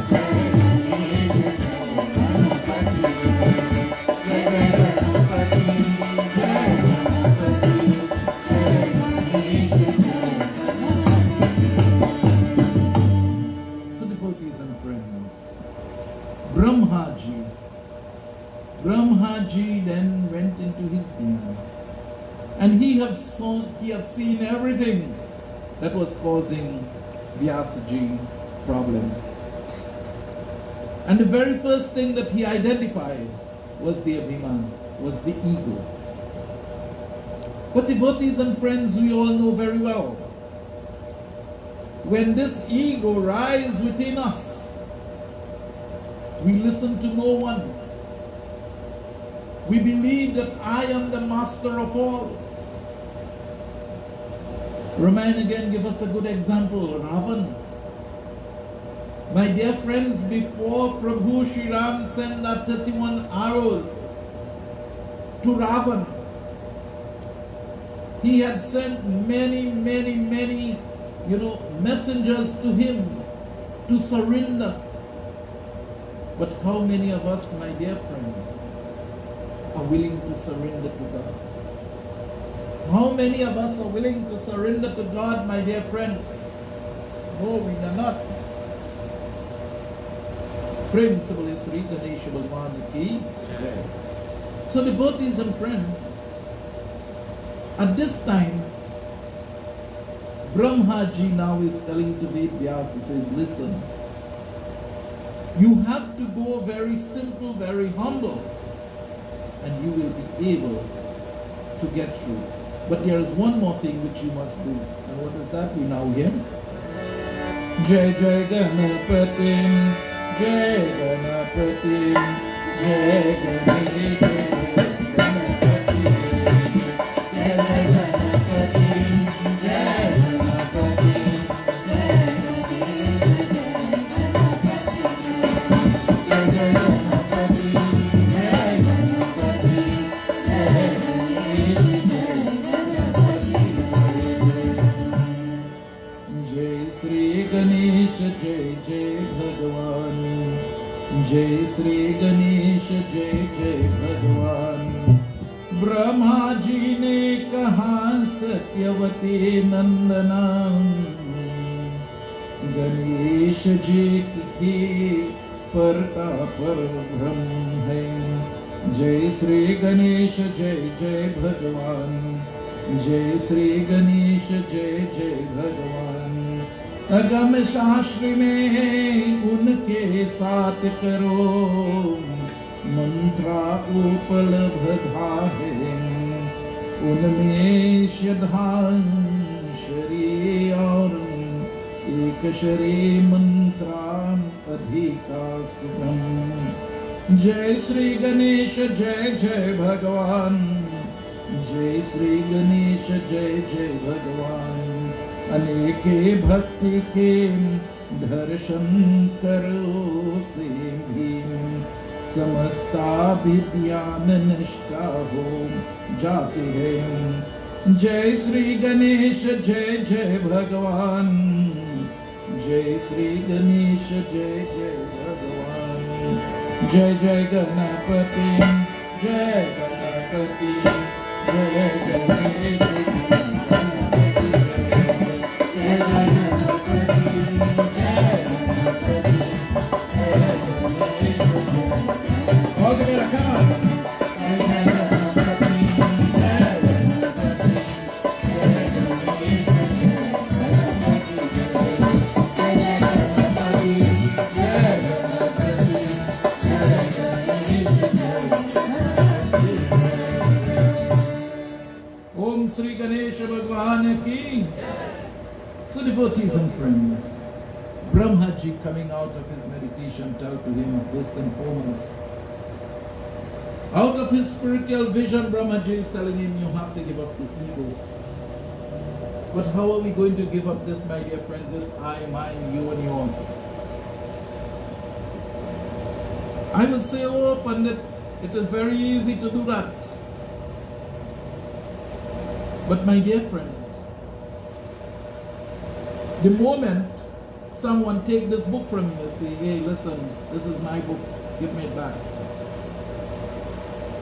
So devotees and friends, Brahmaji then went into his den, and he have seen everything that was causing Vyasaji problem. And the very first thing that he identified was the Abhiman, was the ego. But devotees and friends, we all know very well, when this ego rises within us, we listen to no one. We believe that I am the master of all. Ramayana again give us a good example, Ravan. My dear friends, before Prabhu Shri Ram sent that 31 arrows to Ravan, he had sent many, messengers to him to surrender. But how many of us, my dear friends, are willing to surrender to God? How many of us are willing to surrender to God, my dear friends? No, we are not. Principally Shri Ganesh Puran Yagna. So devotees and friends, at this time, Brahmaji now is telling to Ved Vyas, he says, listen, you have to go very simple, very humble, and you will be able to get through. But there is one more thing which you must do. And what is that? We now hear. Jai Jai Ganapati, Jai Ganapati, Jai Ganapati. Jai Shri Ganesh, Jai Jai Bhagwan. Brahma ji ने कहा सत्यवती नंदना, गणेश जी की परता पर ब्रह्म है। जय श्री गणेश जय जय भगवान, जय श्री गणेश जय जय भगवान। अगम शास्त्र में उनके साथ करो, मंत्रा उपलब्ध है उनमें श्री और एक श्री मंत्रा अधिका सुगम। जय श्री गणेश जय जय भगवान, जय श्री गणेश जय जय भगवान। अनेके भक्ति के दर्शन करो से भी समस्ताभिज्ञान निष्ठा हो जाती है। जय श्री गणेश जय जय भगवान, जय श्री गणेश जय जय भगवान। जय जय गणपति, जय गणपति, जय Ganesh Shri Ganesh Bhagwan ki. So devotees and friends, Brahmaji coming out of his meditation tell to him first and foremost, out of his spiritual vision, Brahmaji is telling him you have to give up the ego. But how are we going to give up this, my dear friends, this I, mine, you and yours? I would say, oh Pandit, it is very easy to do that. But my dear friends, the moment someone take this book from you and say, hey, listen, this is my book, give me it back.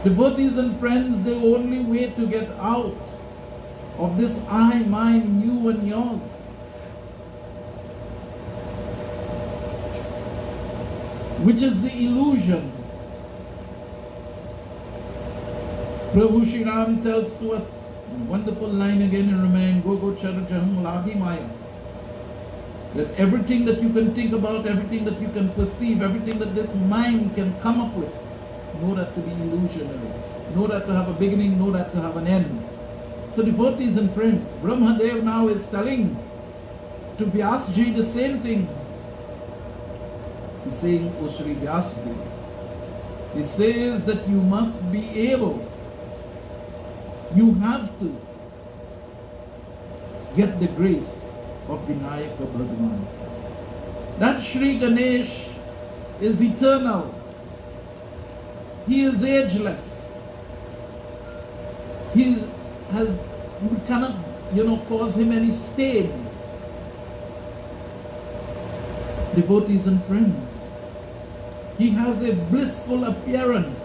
Devotees and friends, the only way to get out of this I, mine, you and yours, which is the illusion. Prabhu Shri Ram tells to us, wonderful line again in Ramayana, Go Charajaham Ladi Maya. That everything that you can think about, everything that you can perceive, everything that this mind can come up with, know that to be illusionary. Know that to have a beginning, know that to have an end. So devotees and friends, Brahmadev now is telling to Vyasji the same thing. He's saying, O Shri Vyasji, he says that you must be able, you have to get the grace of Vinayaka Bhagavan. That Shri Ganesh is eternal. He is ageless. We cannot, cause him any stain. Devotees and friends, he has a blissful appearance.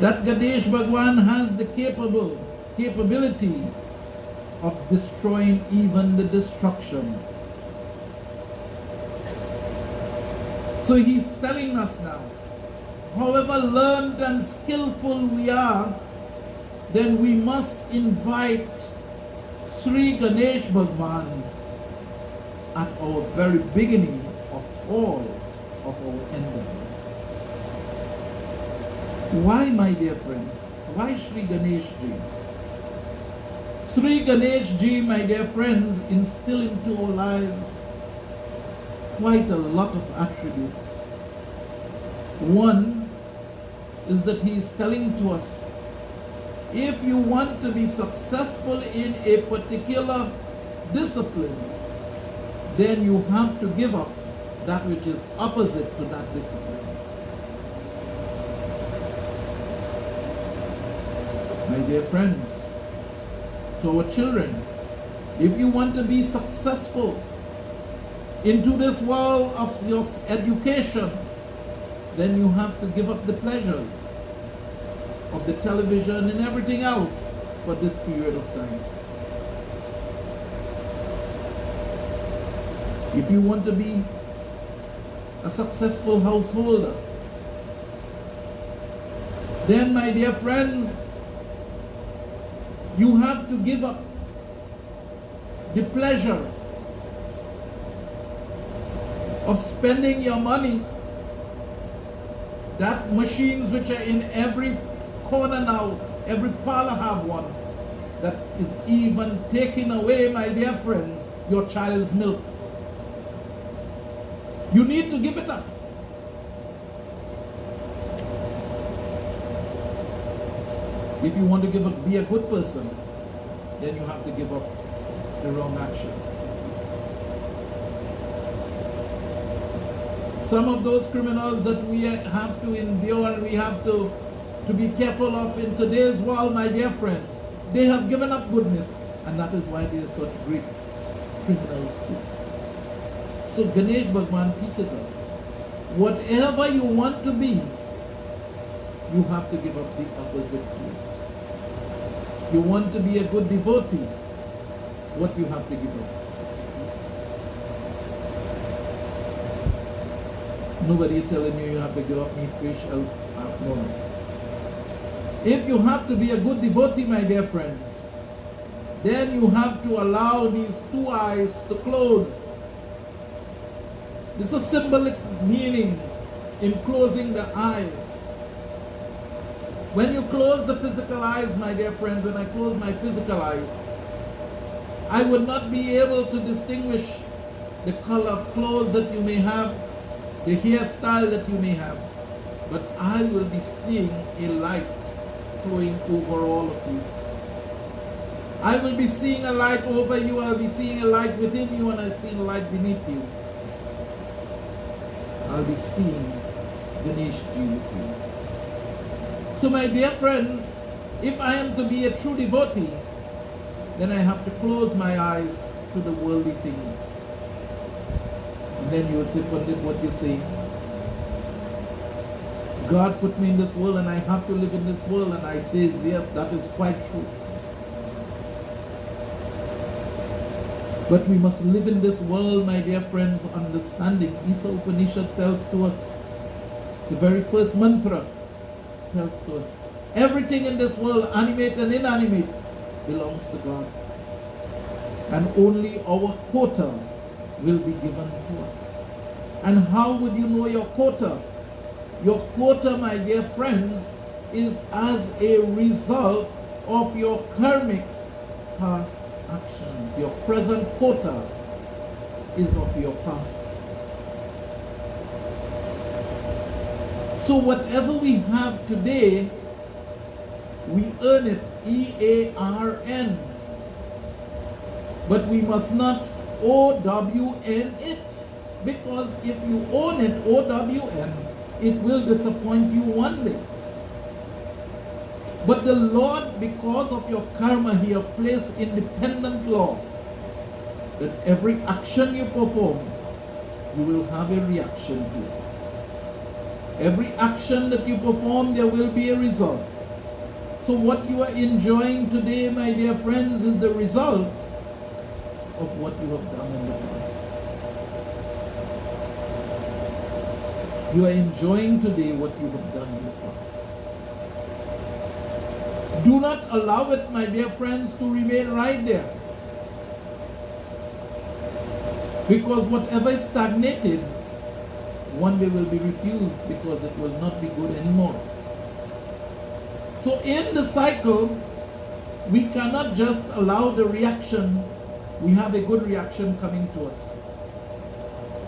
That Ganesh Bhagwan has the capability of destroying even the destruction. So he's telling us now, however learned and skillful we are, then we must invite Shri Ganesh Bhagwan at our very beginning of all of our endeavors. Why, my dear friends? Why Shri Ganesh Ji? Shri Ganesh Ji, my dear friends, instill into our lives quite a lot of attributes. One is that he is telling to us, if you want to be successful in a particular discipline, then you have to give up that which is opposite to that discipline. My dear friends, to our children, if you want to be successful into this world of your education, then you have to give up the pleasures. of the television and everything else for this period of time. If you want to be a successful householder, then my dear friends, you have to give up the pleasure of spending your money, that machines which are in every corner now, every parlor have one, that is even taking away, my dear friends, your child's milk. You need to give it up. If you want to be a good person, then you have to give up the wrong action. Some of those criminals that we have to endure and we have to be careful of in today's world, my dear friends, they have given up goodness, and that is why they are such great criminals too. So Ganesh Bhagwan teaches us, whatever you want to be, you have to give up the opposite to it. You want to be a good devotee, what you have to give up? Nobody is telling you have to give up meat, fish, no. If you have to be a good devotee, my dear friends, then you have to allow these two eyes to close. This is a symbolic meaning in closing the eyes. When you close the physical eyes, my dear friends, when I close my physical eyes, I will not be able to distinguish the color of clothes that you may have, the hairstyle that you may have, but I will be seeing a light flowing over all of you. I will be seeing a light over you, I'll be seeing a light within you, and I see a light beneath you. I'll be seeing Ganesh Ji with you. So my dear friends, if I am to be a true devotee, then I have to close my eyes to the worldly things. And then you will say, Pundit, what you say? God put me in this world and I have to live in this world, and I say, yes, that is quite true. But we must live in this world, my dear friends, understanding. Isa Upanishad tells to us, the very first mantra tells to us, everything in this world, animate and inanimate, belongs to God. And only our quota will be given to us. And how would you know your quota? Your quota, my dear friends, is as a result of your karmic past actions. Your present quota is of your past. So whatever we have today, we earn it, E-A-R-N. But we must not O-W-N it. Because if you own it, O-W-N, it will disappoint you one day. But the Lord, because of your karma, He has placed independent law that every action you perform, you will have a reaction to it. Every action that you perform, there will be a result. So what you are enjoying today, my dear friends, is the result of what you have done in the past. You are enjoying today what you have done in the past. Do not allow it, my dear friends, to remain right there. Because whatever is stagnated, one day will be refused because it will not be good anymore. So in the cycle, we cannot just allow the reaction. We have a good reaction coming to us.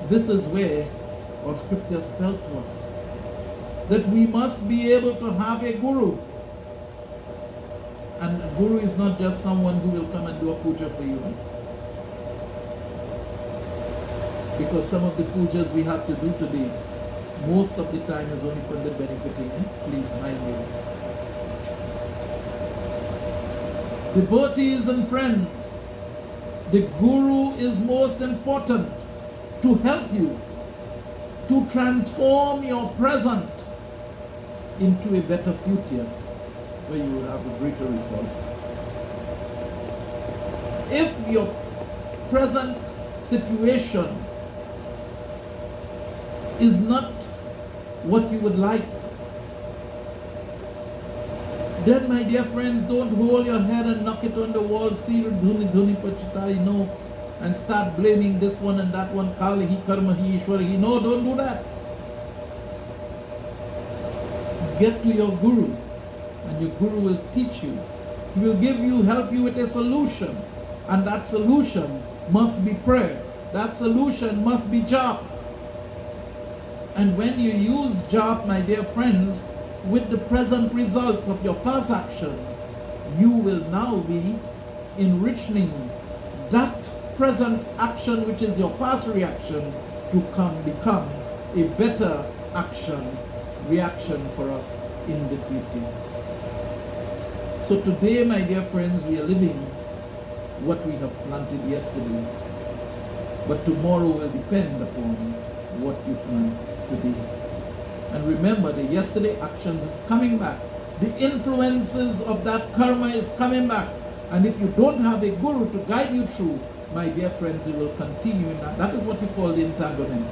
This is where our scriptures tell to us that we must be able to have a guru. And a guru is not just someone who will come and do a puja for you. Because some of the pujas we have to do today, most of the time is only Pundit benefiting. Please mind me. Devotees and friends, the guru is most important to help you to transform your present into a better future. where you will have a greater result. If your present situation is not what you would like, then, my dear friends, don't hold your head and knock it on the wall, see and start blaming this one and that one, Kali, he, Karma, he, Ishwara, he. No, don't do that. Get to your Guru, and your Guru will teach you. He will help you with a solution, and that solution must be prayer. That solution must be jap. And when you use jap, my dear friends, with the present results of your past action, you will now be enriching that present action, which is your past reaction, to become a better reaction for us in the future. So today, my dear friends, we are living what we have planted yesterday, but tomorrow will depend upon what you plant today. And remember, the yesterday actions is coming back. The influences of that karma is coming back. And if you don't have a guru to guide you through, my dear friends, it will continue in that. That is what we call the entanglement.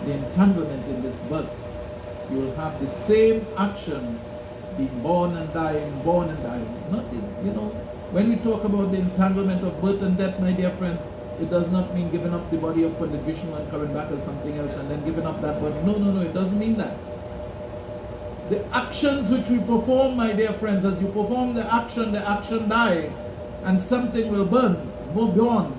The entanglement in this birth. You will have the same action, being born and dying, born and dying. Nothing, when we talk about the entanglement of birth and death, my dear friends, it does not mean giving up the body of Pundit Vishnu and coming back as something else and then giving up that body. No, it doesn't mean that. The actions which we perform, my dear friends, as you perform the action die, and something will burn, go beyond.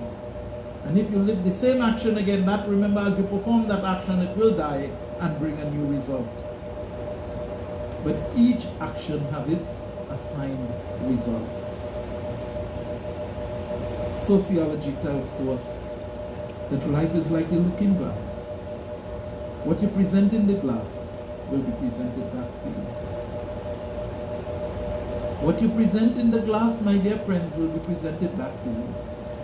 And if you live the same action again, that, remember, as you perform that action, it will die and bring a new result. But each action has its assigned result. Sociology tells to us that life is like a looking glass. What you present in the glass will be presented back to you. What you present in the glass, my dear friends, will be presented back to you.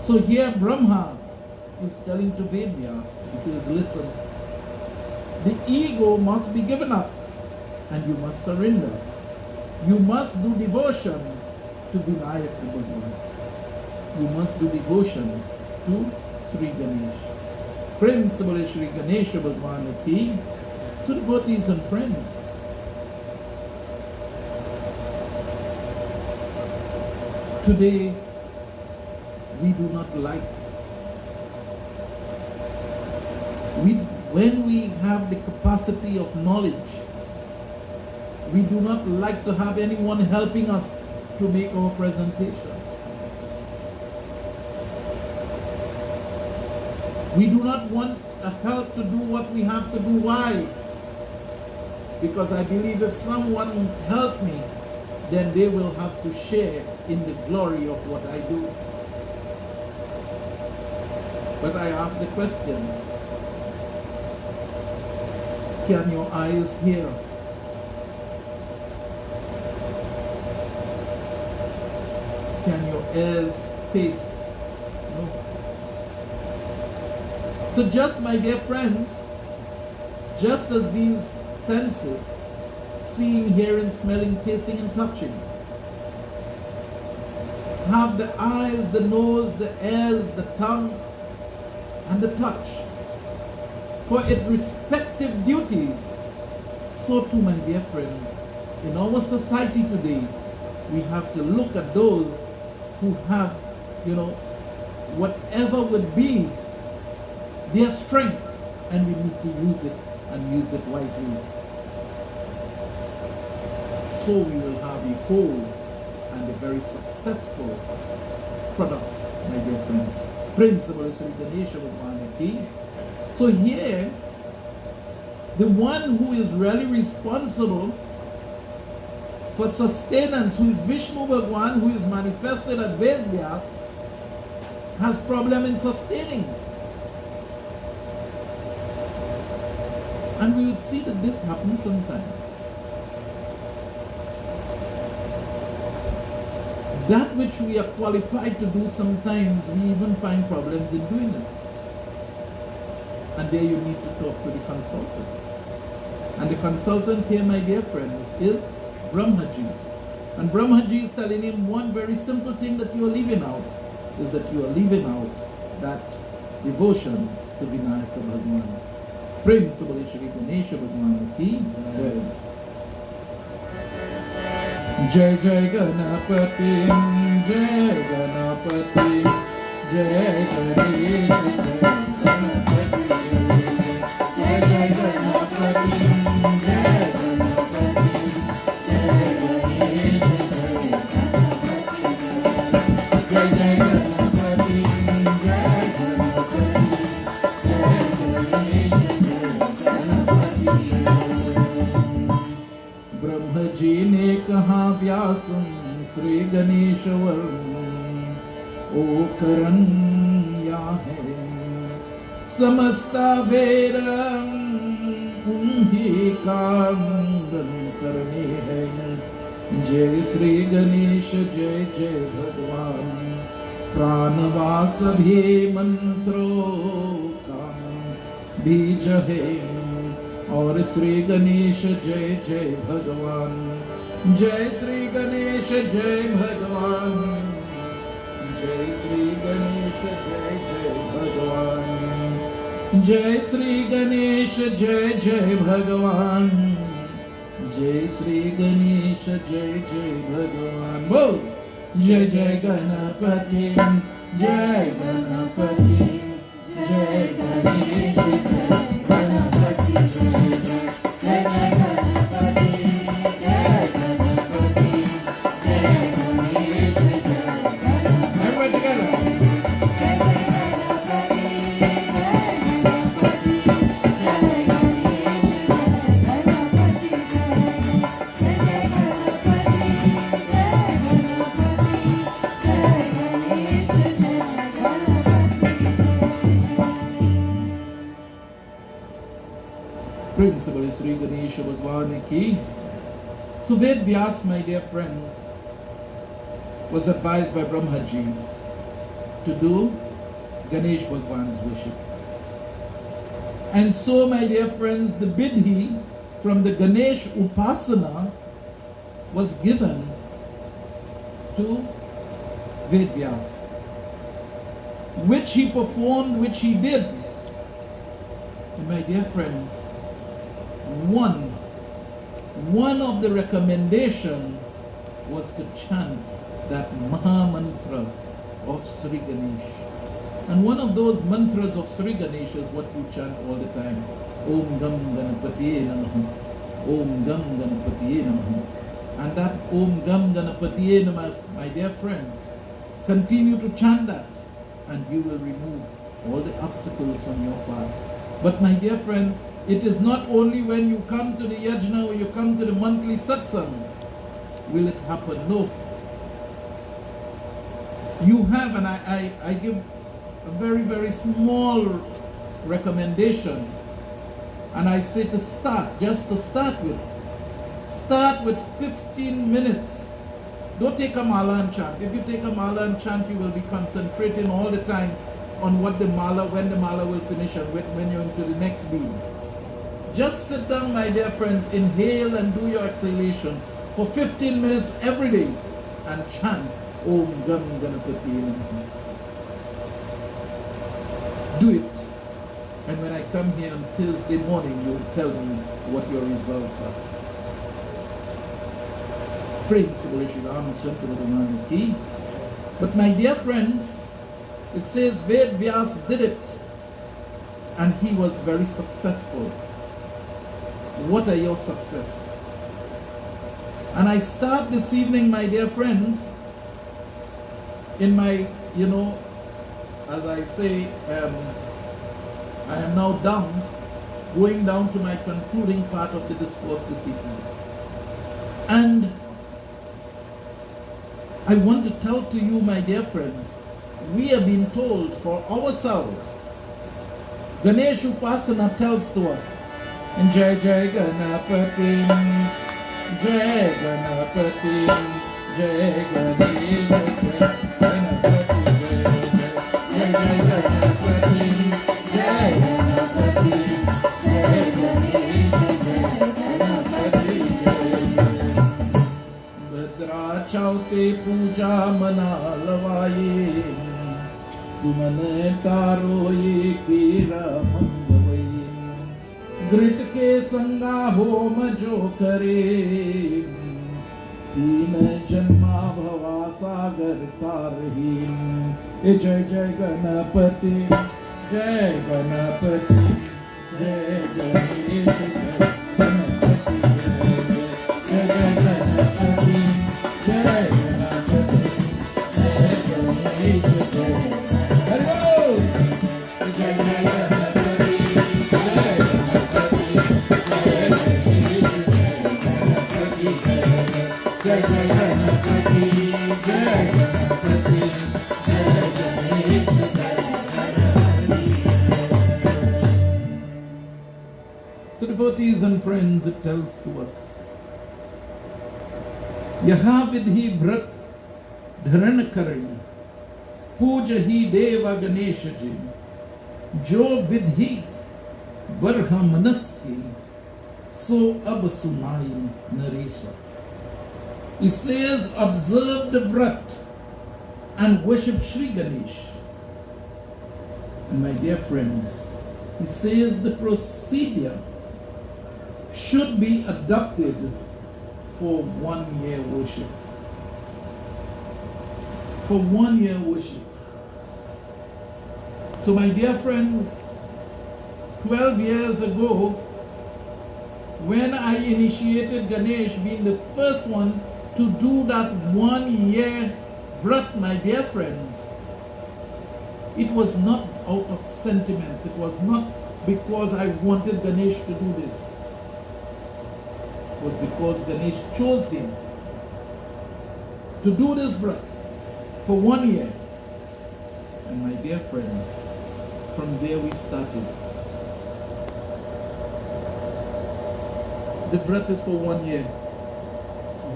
So here Brahma is telling to Vedyas, he says, listen, the ego must be given up and you must surrender. You must do devotion to Vinayak Bhagwan. You must do devotion to Shri Ganesh. Principal Shri Ganesh Bhagwan ki. So devotees and friends, today we do not like, when we have the capacity of knowledge, we do not like to have anyone helping us to make our presentation. We do not want help to do what we have to do. Why? Because I believe if someone help me, then they will have to share in the glory of what I do. But I ask the question, can your eyes hear? Can your ears taste? No. So just, my dear friends, just as these senses, seeing, hearing, smelling, tasting, and touching, have the eyes, the nose, the ears, the tongue, and the touch for its respective duties, so too, my dear friends, in our society today, we have to look at those who have, whatever would be their strength, and we need to use it and use it wisely. So we will have a whole and a very successful product, my dear friends. Principal Shri Ganesh Puran. So here, the one who is really responsible for sustenance, who is Vishnu Bhagwan, who is manifested at Vedyas, has problem in sustaining. And we would see that this happens sometimes. That which we are qualified to do, sometimes we even find problems in doing it. And there you need to talk to the consultant. And the consultant here, my dear friends, is Brahmaji. And Brahmaji is telling him one very simple thing that you are leaving out, is that you are leaving out that devotion to Vinayaka Bhagwan. Prem se bole Shri Ganesh Bhagwan ki jai. Jai Jai Ganapati, Jai Ganapati, Jai Ganesh, Jai Jai Ganapati, Jai ब्रह्म जी ने कहा व्यासुं श्री गणेश ओ करन या है समस्ता वेद उन्हीं का मुंडन करने है। जय श्री गणेश जय जय भगवान प्राणवास भी मंत्रों का बीज है। और श्री गणेश जय जय भगवान, जय श्री गणेश जय भगवान, जय श्री गणेश जय जय भगवान, जय श्री गणेश जय जय भगवान, जय श्री गणेश जय जय भगवान। बोल जय जय गणपति, जय गणपति, जय गणेश जय गणपति, जय जय गणपति, जय गणपति, जय गणेश जय Ganpati. Everybody together. Principal Shri Ganesh Bhagwan ki. So Ved Vyas, my dear friends, was advised by Brahmaji to do Ganesh Bhagwan's worship. And so, my dear friends, the Bidhi from the Ganesh Upasana was given to Ved Vyas, which he performed, which he did. And my dear friends, one of the recommendation was to chant that Maha Mantra of Shri Ganesh. And one of those mantras of Shri Ganesh is what you chant all the time. Om Gam Ganapatiye Namaha. Om Gam Ganapatiye Namaha. And that Om Gam Ganapatiye Namaha, my dear friends, continue to chant that and you will remove all the obstacles on your path. But my dear friends, it is not only when you come to the yajna or you come to the monthly satsang will it happen. No. You have, and I give a very, very small recommendation. And I say to start, just to start with 15 minutes. Don't take a mala and chant. If you take a mala and chant, you will be concentrating all the time on what the mala, when the mala will finish and when you're into the next beat. Just sit down, my dear friends, inhale and do your exhalation for 15 minutes every day and chant Om Gam Ganapati Namaha. Do it. And when I come here on Thursday morning, you will tell me what your results are. Praise the Lord, Shri Ramsurmair ki. But my dear friends, it says Ved Vyas did it and he was very successful. What are your success? And I start this evening, my dear friends, in my, as I say, I am now going down to my concluding part of the discourse this evening. And I want to tell to you, my dear friends, we have been told for ourselves. Ganesh Upasana tells to us, Jai Jai Ganapati, Jai Ganapati, Jai Ganesh, Jai Ganapati, Jai Ganapati, Jai Ganesh, Jai Ganapati, Jai Ganapati, Jai चावते पूजा मना लवाये सुमन तारो ये केरा मंगवई घृत के संगा home जो करे तीन जन्मा भवा सागर तारहीन जय जय गणपति जय गणपति जय गणेश गणपति जय जय गणपति जय गणपति जय गणेश जय हरि जय जय गणपति जय गणपति जय गणपति जय जय गणपति जय गणपति जय Ganesh So devotees and friends, it tells to us, Yaha vidhi vrat dharan karai, puja hi deva Ganesha ji, jo vidhi barha manas ki, so ab sunai narisa. He says, observe the vrat and worship Shri Ganesh. And my dear friends, he says the procedure should be adopted for 1 year worship. For 1 year worship. So my dear friends, 12 years ago, when I initiated Ganesh, being the first one to do that 1 year vrat, my dear friends, it was not out of sentiments. It was not because I wanted Ganesh to do this. It was because Ganesh chose him to do this vrat for 1 year. And my dear friends, from there we started. The vrat is for 1 year.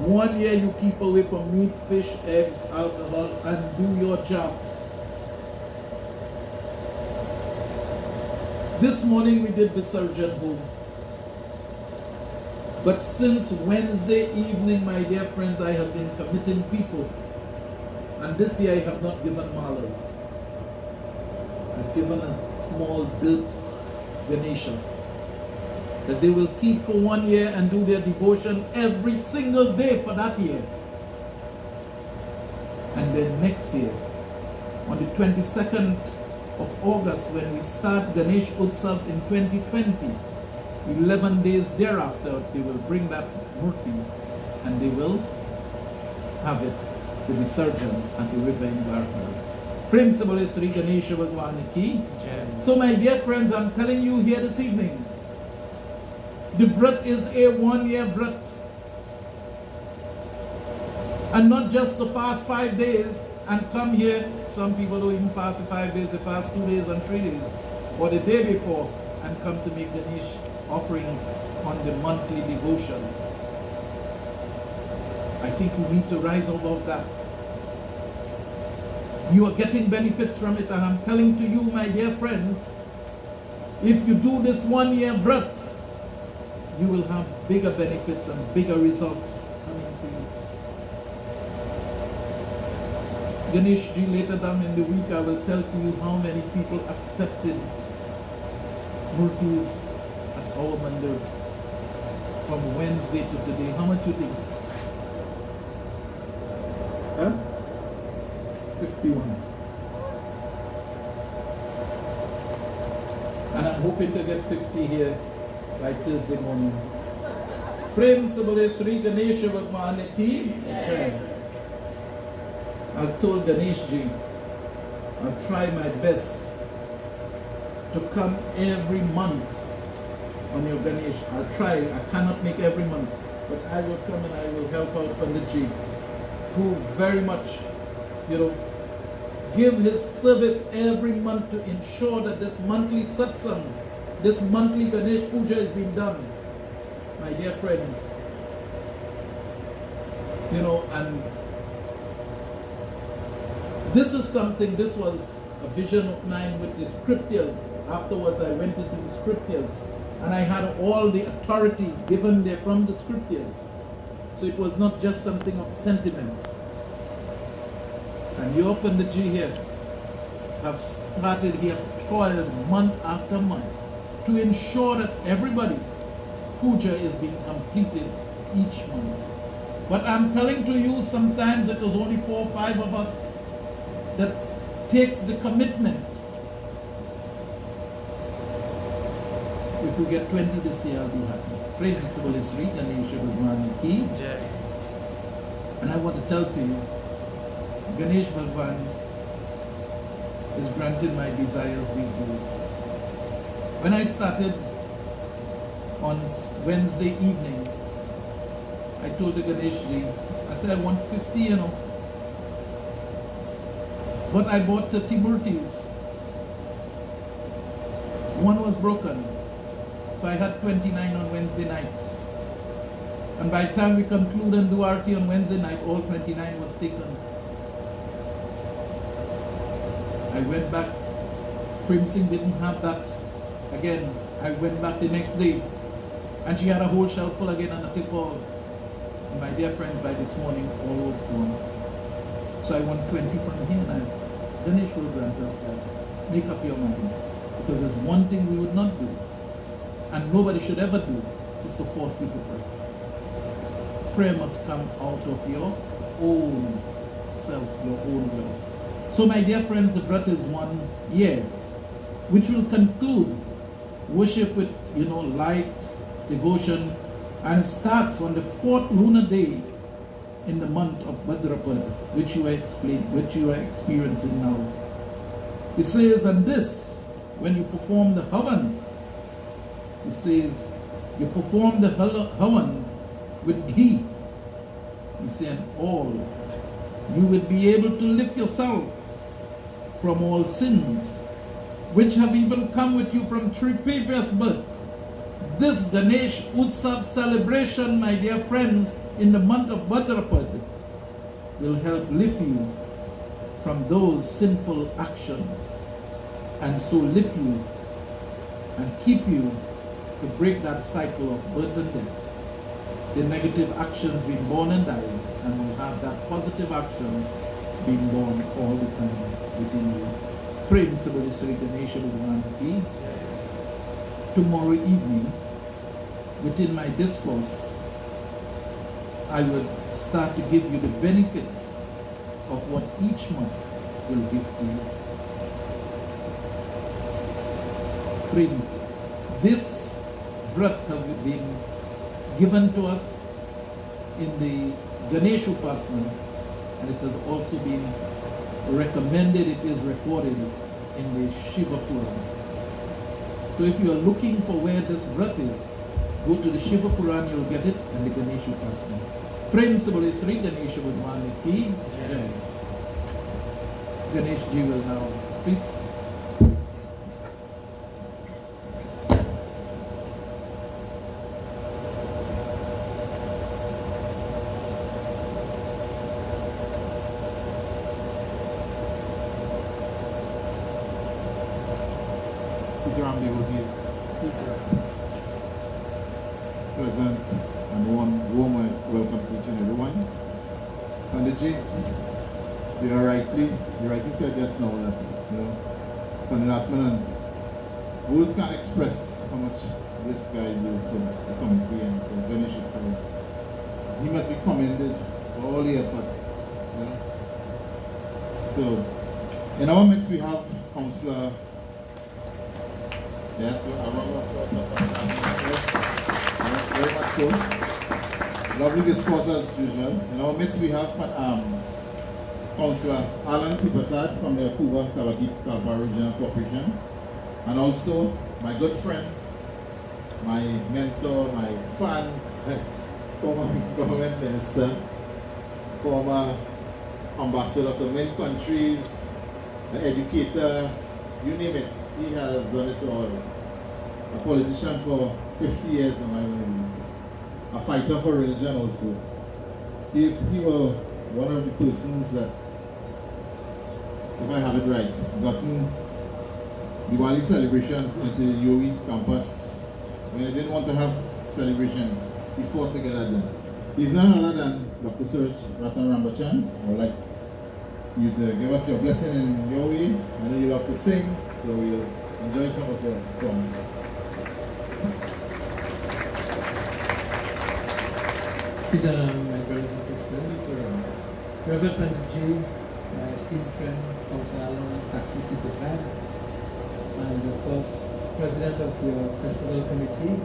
1 year you keep away from meat, fish, eggs, alcohol, and do your job. This morning we did Visarjan home. But since Wednesday evening, my dear friends, I have been committing people. And this year I have not given malas. I've given a small dirt Ganesha that they will keep for 1 year and do their devotion every single day for that year. And then next year, on the 22nd of August, when we start Ganesh Utsav in 2020, 11 days thereafter, they will bring that murti and they will have it, the Visarjan at the river in Dwarka. Prem se bole Shri Ganesh Bhagwan ki. So my dear friends, I'm telling you here this evening, the vrat is a 1 year vrat. And not just to fast 5 days and come here. Some people don't even fast the 5 days, they fast 2 days and 3 days, or the day before, and come to make Ganesh offerings on the monthly devotion. I think we need to rise above that. You are getting benefits from it, and I'm telling to you, my dear friends, if you do this 1 year vrat, you will have bigger benefits and bigger results coming to you. Ganesh ji, later down in the week, I will tell to you how many people accepted murtis at our mandir from Wednesday to today. How much you think? Huh? 51. And I'm hoping to get 50 here by Thursday morning. Prem se bole Shri Ganesh Bhagwan ki jai. I've told Ganesh ji, I'll try my best to come every month on your Ganesh. I'll try. I cannot make every month, but I will come and I will help out Pundit ji, who very much, give his service every month to ensure that this monthly satsang, this monthly Ganesh puja is being done. My dear friends, and this is something, this was a vision of mine with the scriptures. Afterwards I went into the scriptures and I had all the authority given there from the scriptures. So it was not just something of sentiments. And you up in the G here have started here, toiled month after month to ensure that everybody, puja is being completed each month. But I'm telling to you, sometimes it was only 4 or 5 of us that takes the commitment. If we get 20 this year, I'll be happy. Praise the Shri Ganesh Puran Yagna. And I want to tell to you, Ganesh Bhagwan is granting my desires these days. When I started on Wednesday evening, I told the Ganesh Ji, I said I want 50, you know. But I bought 30 murtis. One was broken. So I had 29 on Wednesday night. And by the time we conclude and do RT on Wednesday night, all 29 was taken. I went back. Prim Singh didn't have that again. I went back the next day. And she had a whole shelf full again and I took all. And my dear friends, by this morning, all was gone. So I want 20 from him and Ganesh will grant us that. Make up your mind. Because there's one thing we would not do. And nobody should ever do, is to force you to pray. Prayer must come out of your own self, your own will. So my dear friends, the Vrat is 1 year, which will conclude worship with, light, devotion, and starts on the 4th lunar day in the month of Bhadrapad, which you are experiencing now. It says, and this, when you perform the Havan, it says, you perform the Havan with ghee. You say, and all, you will be able to lift yourself from all sins, which have even come with you from 3 previous births. This Ganesh Utsav celebration, my dear friends, in the month of Bhadrapad, will help lift you from those sinful actions, and so lift you and keep you to break that cycle of birth and death. The negative actions being born and dying, and will have that positive action being born all the time within you. Praise the Shri Ganesh Puran Yagna. Tomorrow evening, within my discourse, I will start to give you the benefits of what each month will give to you. Friends, this Vrat has been given to us in the Ganesh Upasana, and it has also been recommended, it is recorded in the Shiva Puran. So if you are looking for where this Vrat is, go to the Shiva Puran, you'll get it, and the Ganesh Upasana. Principal Shri Ganesh Puran Yagna. Ganesh Ji will now speak. Present and warm welcome to each and everyone. Panditji, you rightly said just now that, Pandit words can't express how much this guy did for the community and for Ganesh Utsav. He must be commended for all the efforts. So, in our midst we have Councillor. Yes, yes, very much so. Lovely discourse as usual. In our midst we have Councillor Alan Sipasad from the Kuba Kalaba Regional Corporation, and also my good friend, my mentor, my fan, former government minister, former ambassador to many countries, an educator, you name it. He has done it all. A politician for 50 years now, I believe. A fighter for religion also. He was one of the persons that, if I have it right, gotten Diwali celebrations into the UOE campus when they didn't want to have celebrations. He fought to get at them. He's none other than Dr. Suraj Ratan Rambachan. I would like you to give us your blessing in your way. I know you love to sing, so we'll enjoy some of your songs. Sit down, my brothers and sisters. Reverend Pundit, my esteemed friend, Councillor Alan Taxi Superstar, and of course, President of your Festival Committee,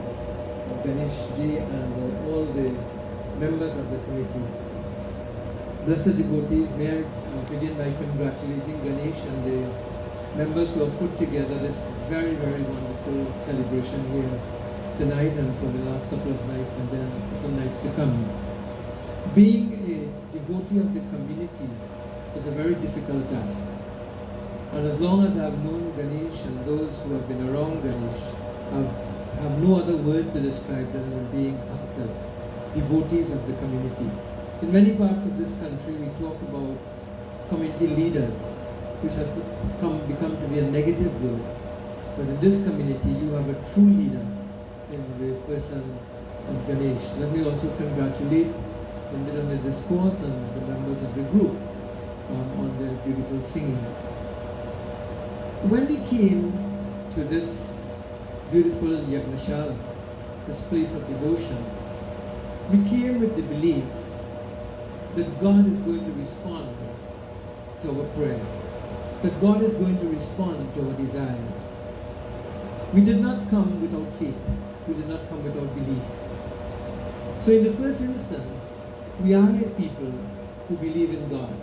Ganesh Ji, and all the members of the committee. Blessed devotees, may I begin by congratulating Ganesh and the members who have put together this very, very wonderful celebration here tonight and for the last couple of nights and then for some nights to come. Being a devotee of the community is a very difficult task. And as long as I've known Ganesh and those who have been around Ganesh, I have no other word to describe them than being actors, devotees of the community. In many parts of this country, we talk about community leaders, which has become to be a negative word. But in this community, you have a true leader in the person of Ganesh. Let me also congratulate on the discourse and the members of the group on their beautiful singing. When we came to this beautiful Yagnashala, this place of devotion, we came with the belief that God is going to respond to our prayer, that God is going to respond to our desires. We did not come without faith. We did not come without belief. So in the first instance, we are a people who believe in God,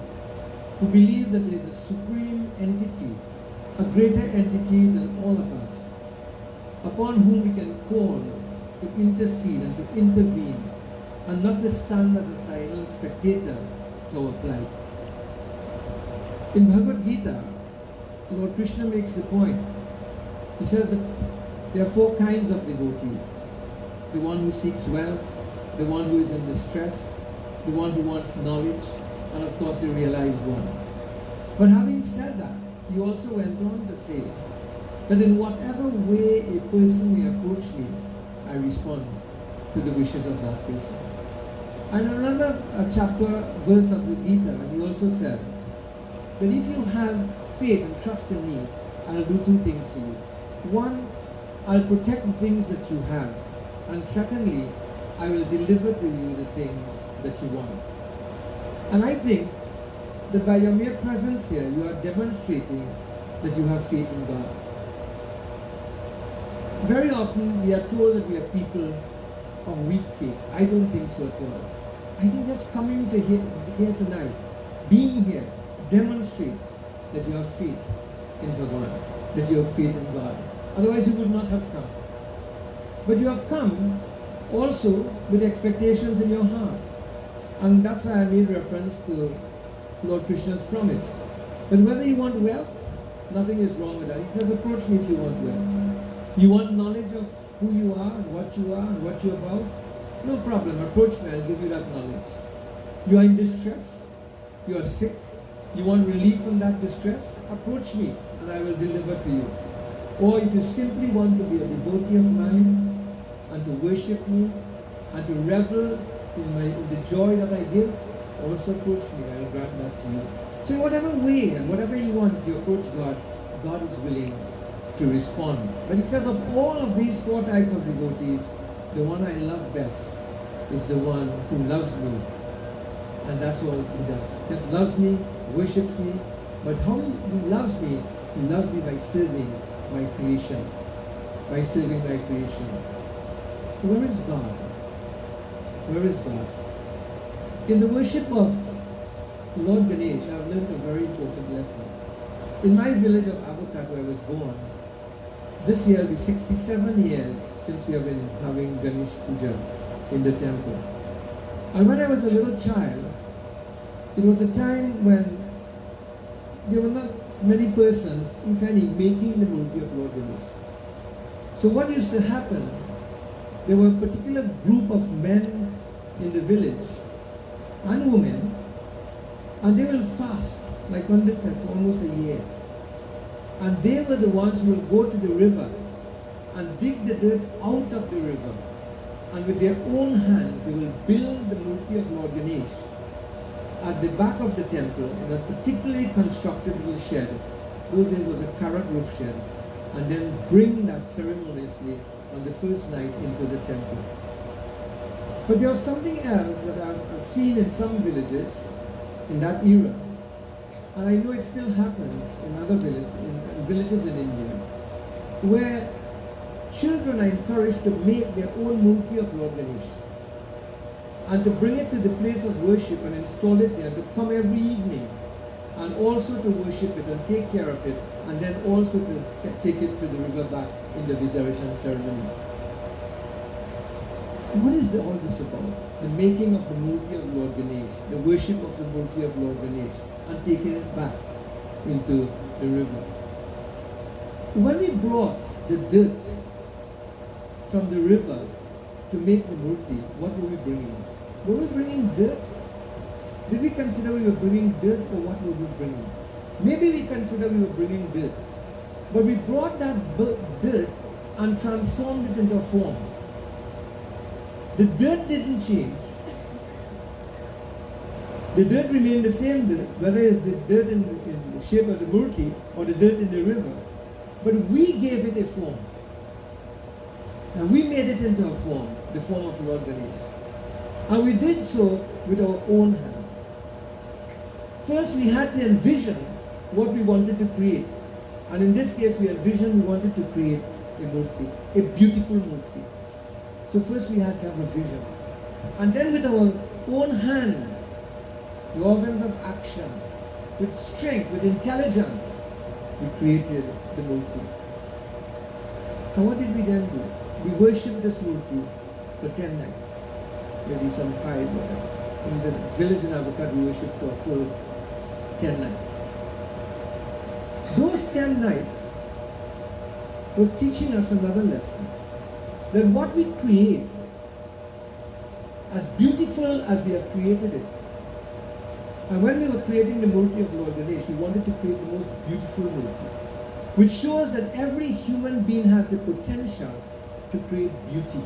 who believe that there is a supreme entity, a greater entity than all of us, upon whom we can call to intercede and to intervene, and not to stand as a silent spectator to our plight. In Bhagavad Gita, Lord Krishna makes the point. He says that there are four kinds of devotees. The one who seeks wealth, the one who is in distress, the one who wants knowledge, and of course the realized one. But having said that, he also went on to say that in whatever way a person may approach me, I respond to the wishes of that person. And another chapter, verse of the Gita, he also said that if you have faith and trust in me, I'll do two things for you. One, I'll protect the things that you have. And secondly, I will deliver to you the things that you want. And I think that by your mere presence here, you are demonstrating that you have faith in God. Very often we are told that we are people of weak faith. I don't think so at all. I think just coming to here tonight, being here, demonstrates that you have faith in Bhagavan, that you have faith in God. Otherwise you would not have come. But you have come also with expectations in your heart. And that's why I made reference to Lord Krishna's promise. But whether you want wealth, nothing is wrong with that. He says, approach me if you want wealth. You want knowledge of who you are and what you're about? No problem, approach me, I'll give you that knowledge. You are in distress, you are sick, you want relief from that distress? Approach me and I will deliver to you. Or if you simply want to be a devotee of mine and to worship me and to revel in the joy that I give, also approach me, I will grant that to you. So in whatever way and whatever you want, you approach God, God is willing to respond. But it says of all of these four types of devotees, the one I love best is the one who loves me. And that's all he does. Just loves me, worships me. But how he loves me by serving my creation. By serving my creation. Where is God? Where is God? In the worship of Lord Ganesh, I have learned a very important lesson. In my village of Avocat, where I was born, this year will be 67 years since we have been having Ganesh Puja in the temple. And when I was a little child, it was a time when there were not many persons, if any, making the murti of Lord Ganesh. So what used to happen, there were a particular group of men in the village and women, and they will fast, like Pundit said, for almost a year. And they were the ones who will go to the river and dig the dirt out of the river and with their own hands they will build the Murti of Lord Ganesh at the back of the temple in a particularly constructed little shed. Those days was a carrot roof shed, and then bring that ceremoniously on the first night into the temple. But there was something else that I've seen in some villages in that era, and I know it still happens in other villages in India, where children are encouraged to make their own Murti of Lord Ganesh and to bring it to the place of worship and install it there, to come every evening and also to worship it and take care of it, and then also to take it to the river back in the viseration ceremony. What is all this about? The making of the Murti of Lord Ganesh, the worship of the Murti of Lord Ganesh, and taking it back into the river. When we brought the dirt from the river to make the Murti, what were we bringing? Were we bringing dirt? Did we consider we were bringing dirt, or what were we bringing? Maybe we considered we were bringing dirt, but we brought that dirt and transformed it into a form. The dirt didn't change. The dirt remained the same dirt, whether it's the dirt in the shape of the Murti or the dirt in the river. But we gave it a form. And we made it into a form, the form of Lord Ganesh. And we did so with our own hands. First, we had to envision what we wanted to create. And in this case, we envisioned we wanted to create a Murti, a beautiful Murti. So first we had to have a vision. And then with our own hands, the organs of action, with strength, with intelligence, we created the Murti. And what did we then do? We worshipped this Murti for 10 nights, maybe some 5 whatever. In the village in Avocat, we worshipped for a full 10 nights. Those 10 nights were teaching us another lesson. That what we create, as beautiful as we have created it, and when we were creating the Murti of Lord Ganesh, we wanted to create the most beautiful Murti, which shows that every human being has the potential to create beauty.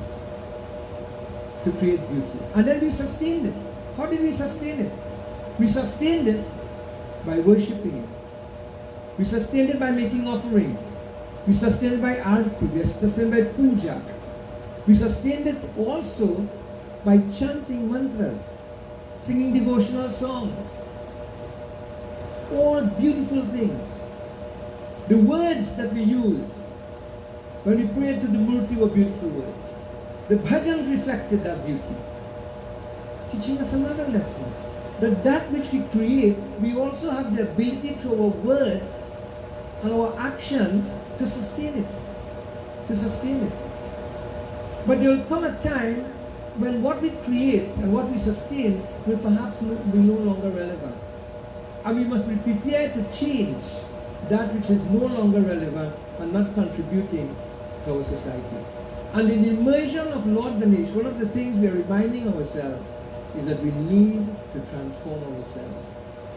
To create beauty. And then we sustained it. How did we sustain it? We sustained it by worshipping it. We sustained it by making offerings. We sustained it by arti. We sustained it by puja. We sustained it also by chanting mantras, singing devotional songs. All beautiful things. The words that we use when we prayed to the Murti were beautiful words. The bhajans reflected that beauty, teaching us another lesson. That which we create, we also have the ability through our words and our actions to sustain it. To sustain it. But there will come a time when what we create and what we sustain will perhaps be no longer relevant. And we must be prepared to change that which is no longer relevant and not contributing to our society. And in the immersion of Lord Ganesh, one of the things we are reminding ourselves is that we need to transform ourselves.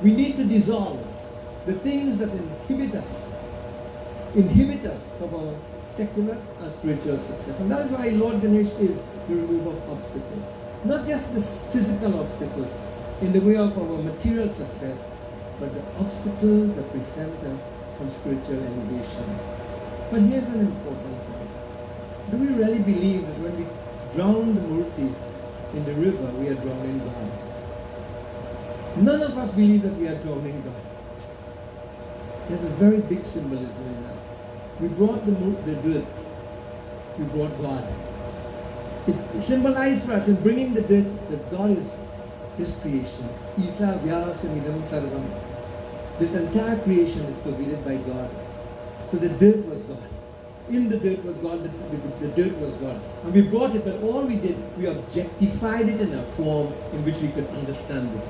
We need to dissolve the things that inhibit us from our secular and spiritual success. And that is why Lord Ganesh is the remover of obstacles. Not just the physical obstacles in the way of our material success, but the obstacles that prevent us from spiritual elevation. But here's an important point. Do we really believe that when we drown the Murti in the river, we are drowning God? None of us believe that we are drowning God. There's a very big symbolism in that. We brought the dirt. We brought God. It symbolized for us in bringing the dirt that God is His creation. Isa Vyasamidam Sarvam. This entire creation is provided by God. So the dirt was God. In the dirt was God, the dirt was God. And we brought it, but all we did, we objectified it in a form in which we could understand it.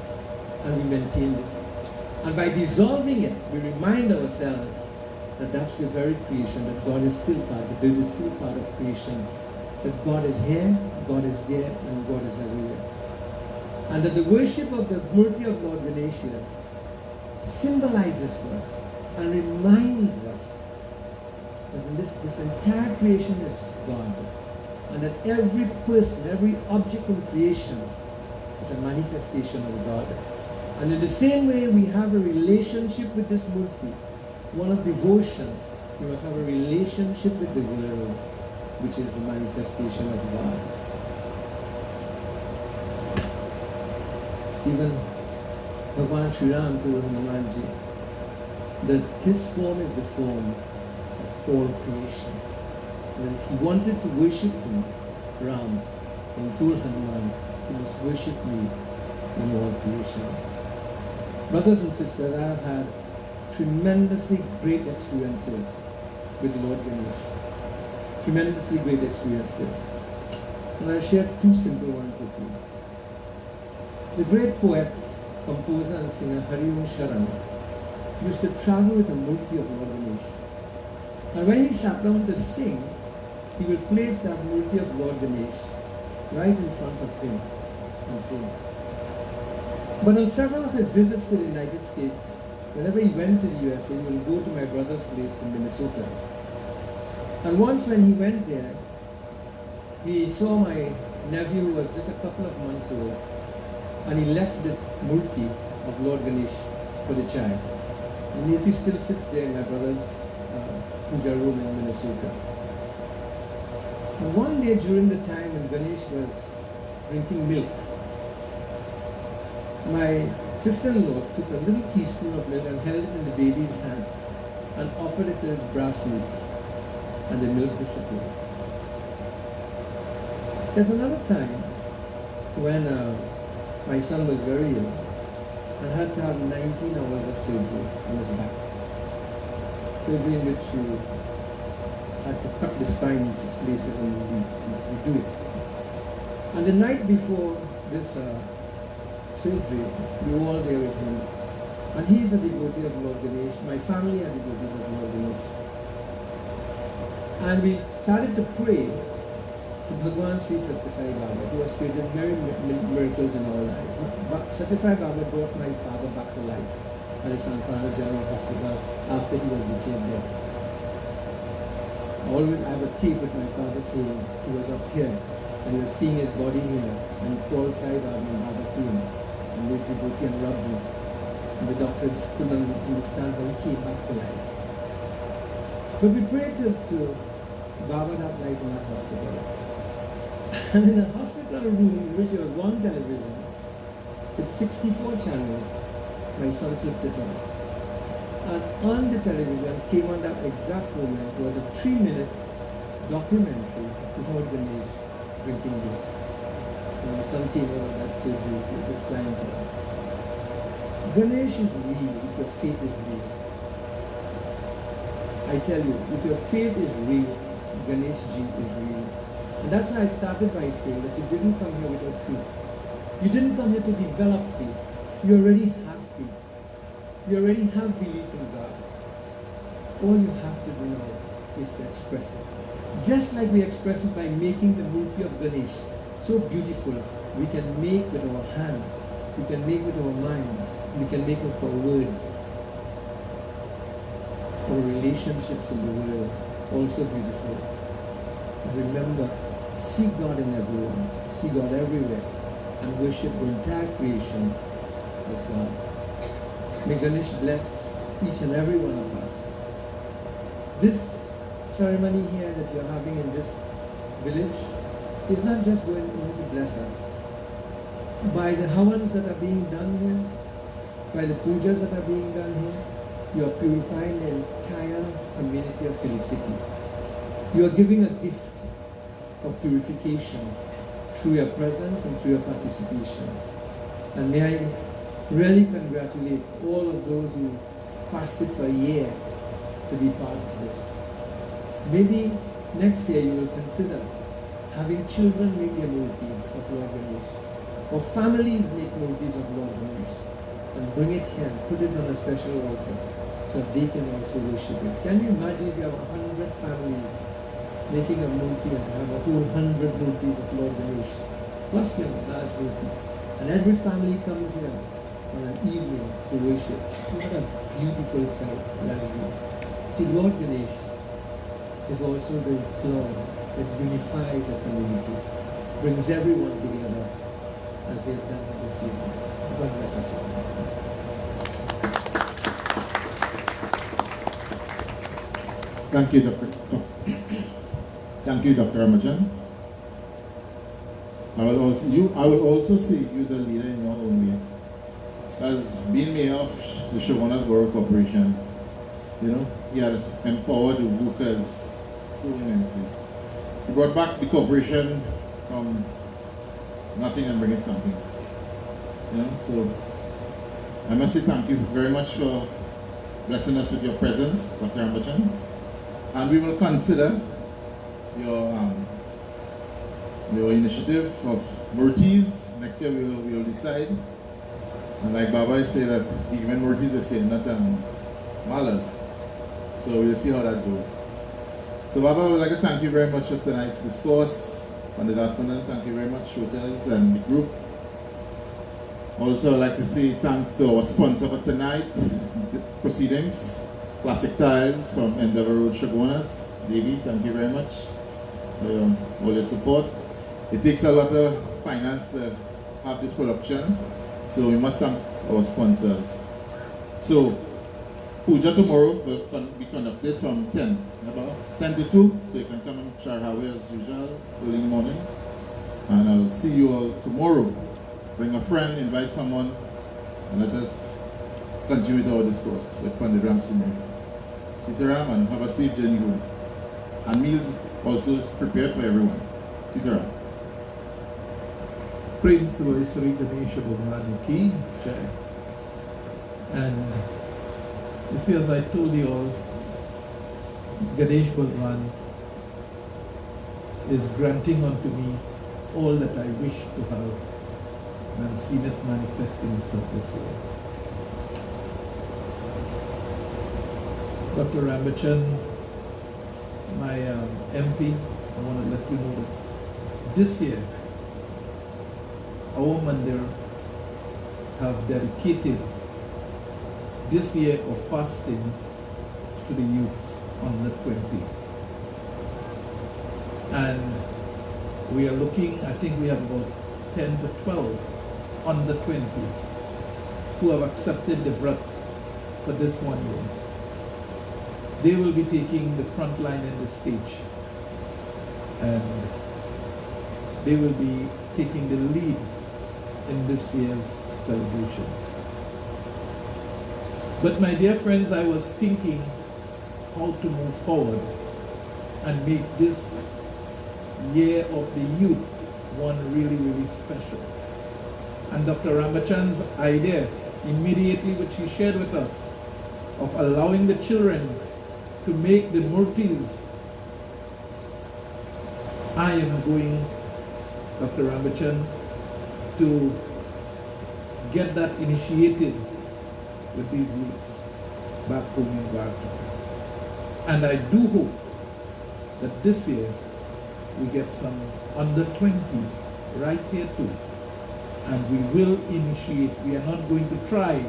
And we maintained it. And by dissolving it, we remind ourselves that that's the very creation, that God is still part, the dirt is still part of creation. That God is here, God is there, and God is everywhere. And that the worship of the Murti of Lord Ganesh here symbolizes for us and reminds us that this entire creation is God. and that every person, every object in creation is a manifestation of God. And in the same way we have a relationship with this Murti, one of devotion, we must have a relationship with the world, which is the manifestation of God. Even Bhagavan Sri Ram told Hanumanji that his form is the form of all creation. And if he wanted to worship him, Ram, and he told Hanuman, you must worship me in all creation. Brothers and sisters, I have had tremendously great experiences with Lord Ganesh. Tremendously great experiences. And I'll share two simple ones with you. The great poet, composer and singer Hari Om Sharan used to travel with a murti of Lord Ganesh. And when he sat down to sing, he would place that murti of Lord Ganesh right in front of him and sing. But on several of his visits to the United States, whenever he went to the USA, he would go to my brother's place in Minnesota. And once when he went there, he saw my nephew who was just a couple of months old, and he left the murti of Lord Ganesh for the child. The murti still sits there in my brother's puja room in Minnesota. And one day during the time when Ganesh was drinking milk, my sister-in-law took a little teaspoon of milk and held it in the baby's hand and offered it to his brass meat, and the milk disappeared. There's another time when my son was very ill and had to have 19 hours of surgery on his back. Surgery in which you had to cut the spine in 6 places and you do it. And the night before this surgery, we were all there with him. And he is a devotee of Lord Ganesh. My family are devotees of Lord Ganesh. And we started to pray to Bhagavan Sri Satya Sai Baba, who has created many miracles in our lives. But Satya Sai Baba brought my father back to life at the San Fernando General Hospital after he was declared dead. I have a tape with my father saying he was up here and he was seeing his body here, and he called Sai Baba and Baba came and made devotee and rubbed me. And the doctors couldn't understand how he came back to life. But we prayed to Baba that night in that hospital. And in a hospital room in which there was one television with 64 channels, my son flipped it on. And on the television came on that exact moment was a 3-minute documentary of Lord Ganesh drinking beer. And my son came out of that surgery with flying colors. Ganesh is real if your faith is real. I tell you, if your faith is real, Ganesh Ji is real. And that's why I started by saying that you didn't come here without faith. You didn't come here to develop faith. You already have faith. You already have belief in God. All you have to do now is to express it. Just like we express it by making the murti of Ganesh so beautiful, we can make with our hands, we can make with our minds, we can make with our words. Our relationships in the world also beautiful. Remember, seek God in everyone, see God everywhere, and worship the entire creation as God. May Ganesh bless each and every one of us. This ceremony here that you're having in this village is not just going to bless us. By the havans that are being done here, by the pujas that are being done here, you are purifying the entire community of Felicity. You are giving a gift of purification through your presence and through your participation. And may I really congratulate all of those who fasted for a year to be part of this. Maybe next year you will consider having children make their murtis of Lord Ganesh, or families make murtis of Lord Ganesh, and bring it here, put it on a special altar, so they can also worship it. Can you imagine if you have 100 families making a murti and have a whole 100 murtis of Lord Ganesh, plus your large murti, and every family comes here on an evening to worship. What a beautiful sight that will be. See, Lord Ganesh is also the Lord that unifies a community, brings everyone together as they have done this evening. God bless us all. Thank you, Thank you, Dr. Ramajan. I will also see you as a leader in your own way. As being mayor of the Shogunas Borough Corporation, he had empowered the workers so immensely. He brought back the corporation from nothing and bring it something. So I must say thank you very much for blessing us with your presence, Dr. Ramajan. And we will consider your initiative of Murtis. Next year we will decide. And like Baba said, that even Murtis is saying not malas. So we'll see how that goes. So Baba, I would like to thank you very much for tonight's discourse. Pandit Atmanan, thank you very much, Shotas and the group. Also, I'd like to say thanks to our sponsor for tonight, the proceedings, Classic Tiles from Endeavour Road, Shogunas. Davey, thank you very much for all your support. It takes a lot of finance to have this production, so we must thank our sponsors. So, Puja tomorrow will be conducted from 10 to 2, so you can come and share Hawaii as usual early in the morning. And I'll see you all tomorrow. Bring a friend, invite someone, and let us continue with our discourse with Pundit Ramsurmair. Sitaram, and have a safe journey home. And meals also prepared for everyone. Sitaram. Praise the Shri Ganesh Puran Yagna. And you see, as I told you all, Ganesh Puran is granting unto me all that I wish to have and seen it manifesting itself this year. Dr. Rambachan, my MP, I want to let you know that this year, our Mandir have dedicated this year of fasting to the youths on the 20th. And we are looking, I think we have about 10 to 12 on the 20th who have accepted the brat for this 1 year. They will be taking the front line in the stage, and they will be taking the lead in this year's celebration. But my dear friends, I was thinking how to move forward and make this year of the youth one really, really special. And Dr. Rambachan's idea, immediately which he shared with us, of allowing the children to make the murtis, I am going, Dr. Rambachan, to get that initiated with these youths back home in Barton. And I do hope that this year we get some under 20 right here too. And we will initiate. We are not going to try.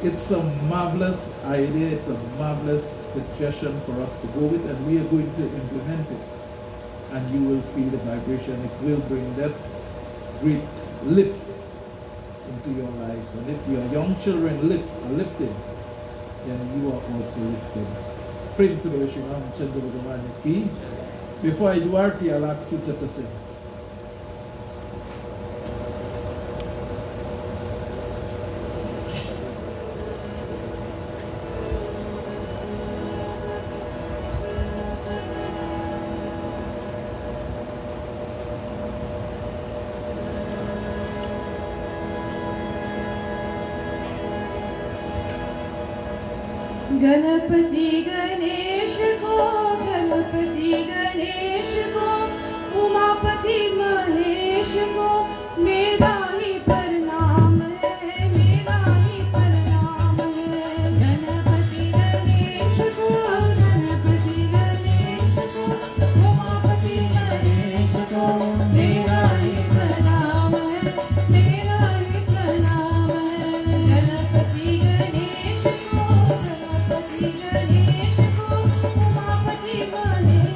It's a marvelous idea. It's a marvelous suggestion for us to go with, and we are going to implement it. And you will feel the vibration. It will bring that great lift into your lives. And if your young children are lifted, then you are also lifted. Praise the Lord. Before I do arti, I'll ask Sutta to sing. Ganpati Ganesh को उमापति महेश को मेरा ही प्रणाम है, मेरा ही प्रणाम है। गणपति गणेश को उमापति महेश को मेरा ही प्रणाम है, मेरा ही प्रणाम है। गणपति गणेश को Umapati Mahesh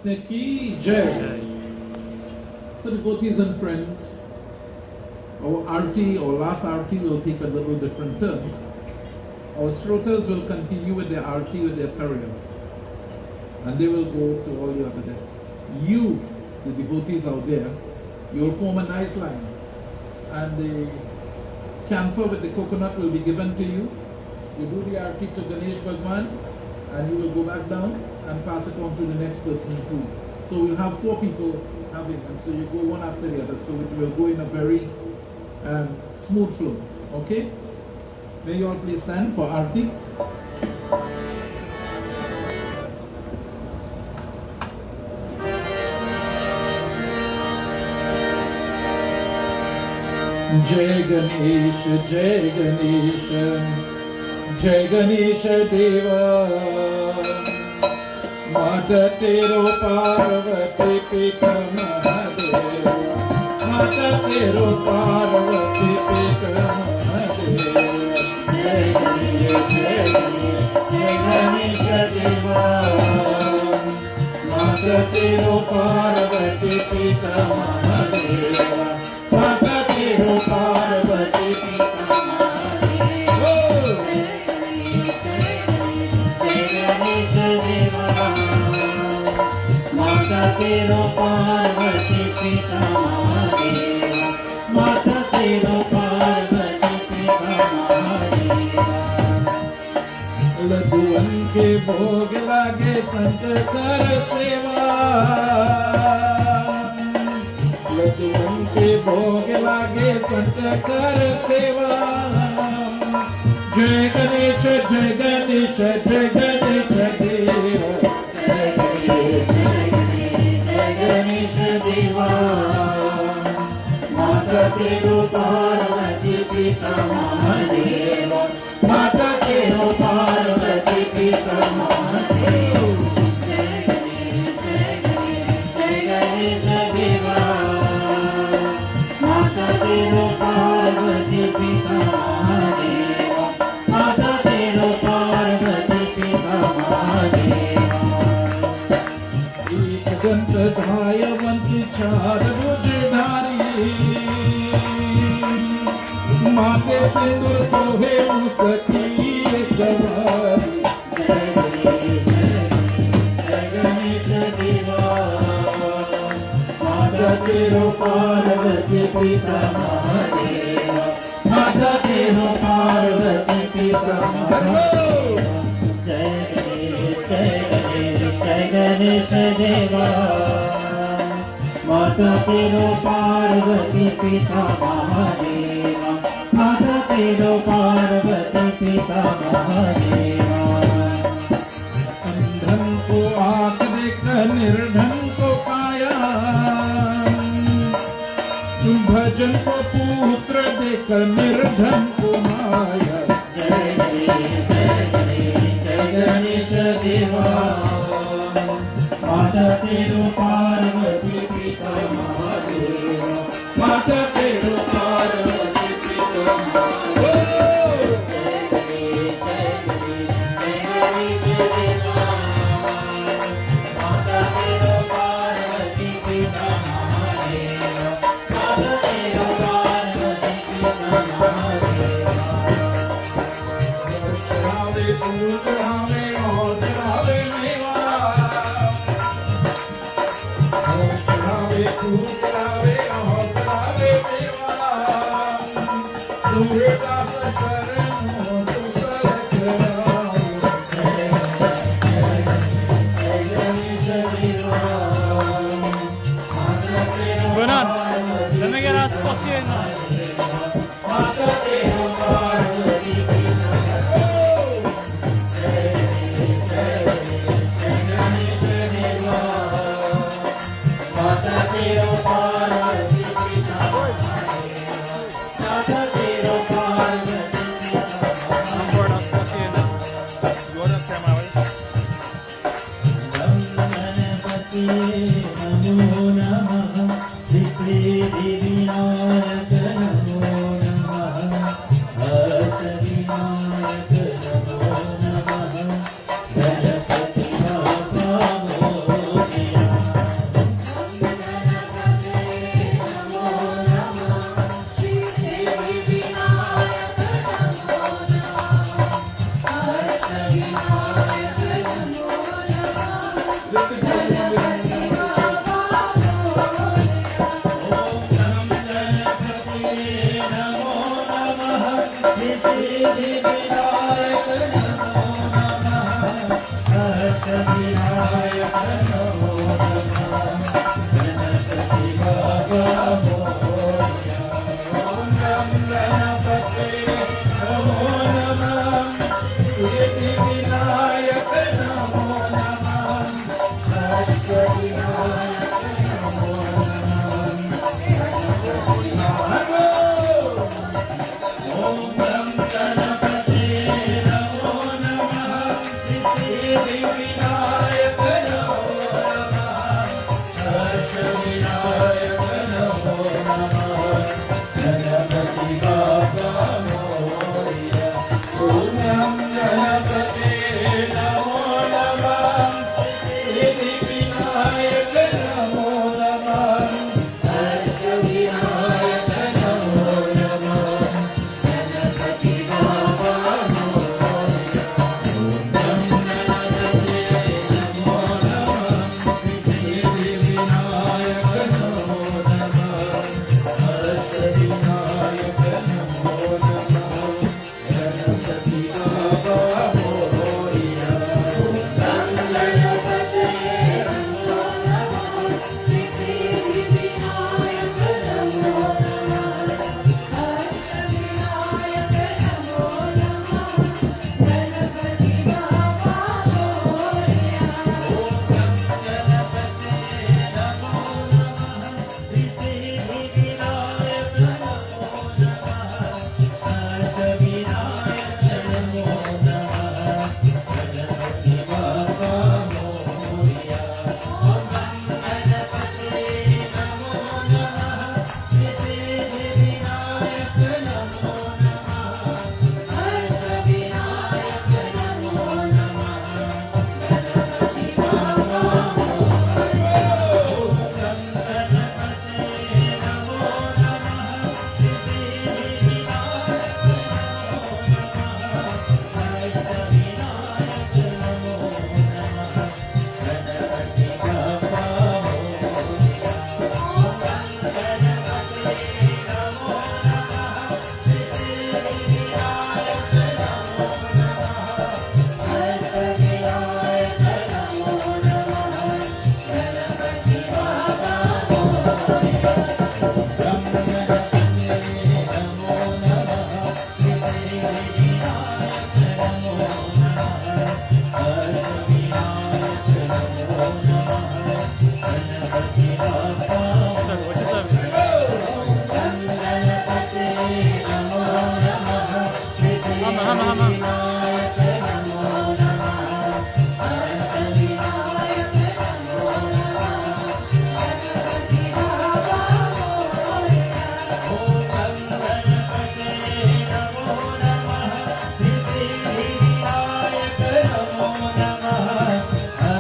Neki Jai. So devotees and friends, our arti or last arti will take a little different turn. Our srotas will continue with their arti with their period, and they will go to all the other day. You, the devotees out there, you will form a nice line, and the camphor with the coconut will be given to you. You do the arti to Ganesh Bhagwan, and you will go back down and pass it on to the next person too. So we'll have 4 people having, and so you go one after the other. So it will go in a very smooth flow. Okay? May you all please stand for arti. Jai Ganesh, Jai Ganesh, Jai Ganesh Deva. Mata tero Parvati Pita Mahadeva. Mata tero Parvati Pita Mahadeva. Jai Ganesh, Jai Ganesh, Jai Ganesh Deva. Mata tero Parvati Pita Mahadeva. Mata tero Parvati Pita Mahadeva. Mata tero Parvati Pita Mahadeva. Mata tero Parvati Pita Mahadeva. लड्डुअन के भोग लागे संत कर सेवा. लड्डुअन के भोग लागे संत कर सेवा. जय गणेश, जय गणेश, जय गणेश देवा. जय गणेश, जय गणेश देवा. माता तेरो पार्वती पिता महादेवा. माता तेरो पार्वती पिता महादेवा. जय गणेश, जय गणेश देवा. माता तेरो पार्वती पिता महादेवा. माता तेरो पार्वती पिता महादेवा. एक दंत धायवंती 4 भुजधारी. माते सिंदूर सोहे मुसकी जवारी. जय गणेश, तेरो पार्वती पिता महादेव, माता तेरो पार्वती पिता महादेव। जय गणेश जय गणेश जय गणेश देवा, माता तेरो पार्वती पिता महादेव, माता तेरो पार्वती पिता महादेव। अंधन को आँख देकर निर्धन को पाया, भजन को पुत्र देकर निर्धन को माया। जय गणेश जय गणेश देवा, माता तेरो पार्वती पिता महादेव, माता तेरो पार्वती पिता महादेव। जय गणेश देवा, माता तेरो पार्वती पिता महादेव, माता तेरो पार्वती पिता महादेव। चढ़ावे फूल चढ़ावे और चढ़ावे मेवा, चढ़ावे फूल चढ़ावे और चढ़ावे मेवा। सूर्यदास शरण कुशल चढ़ावे। Buenan, dame que las cocinas. नमो नमः विनायक नमो नमः, हर्ष विनायक नमो नमः, गणपति बाप्पा मोरया। नमो नमः विनायक नमो नमः, हर्ष विनायक नमो नमः।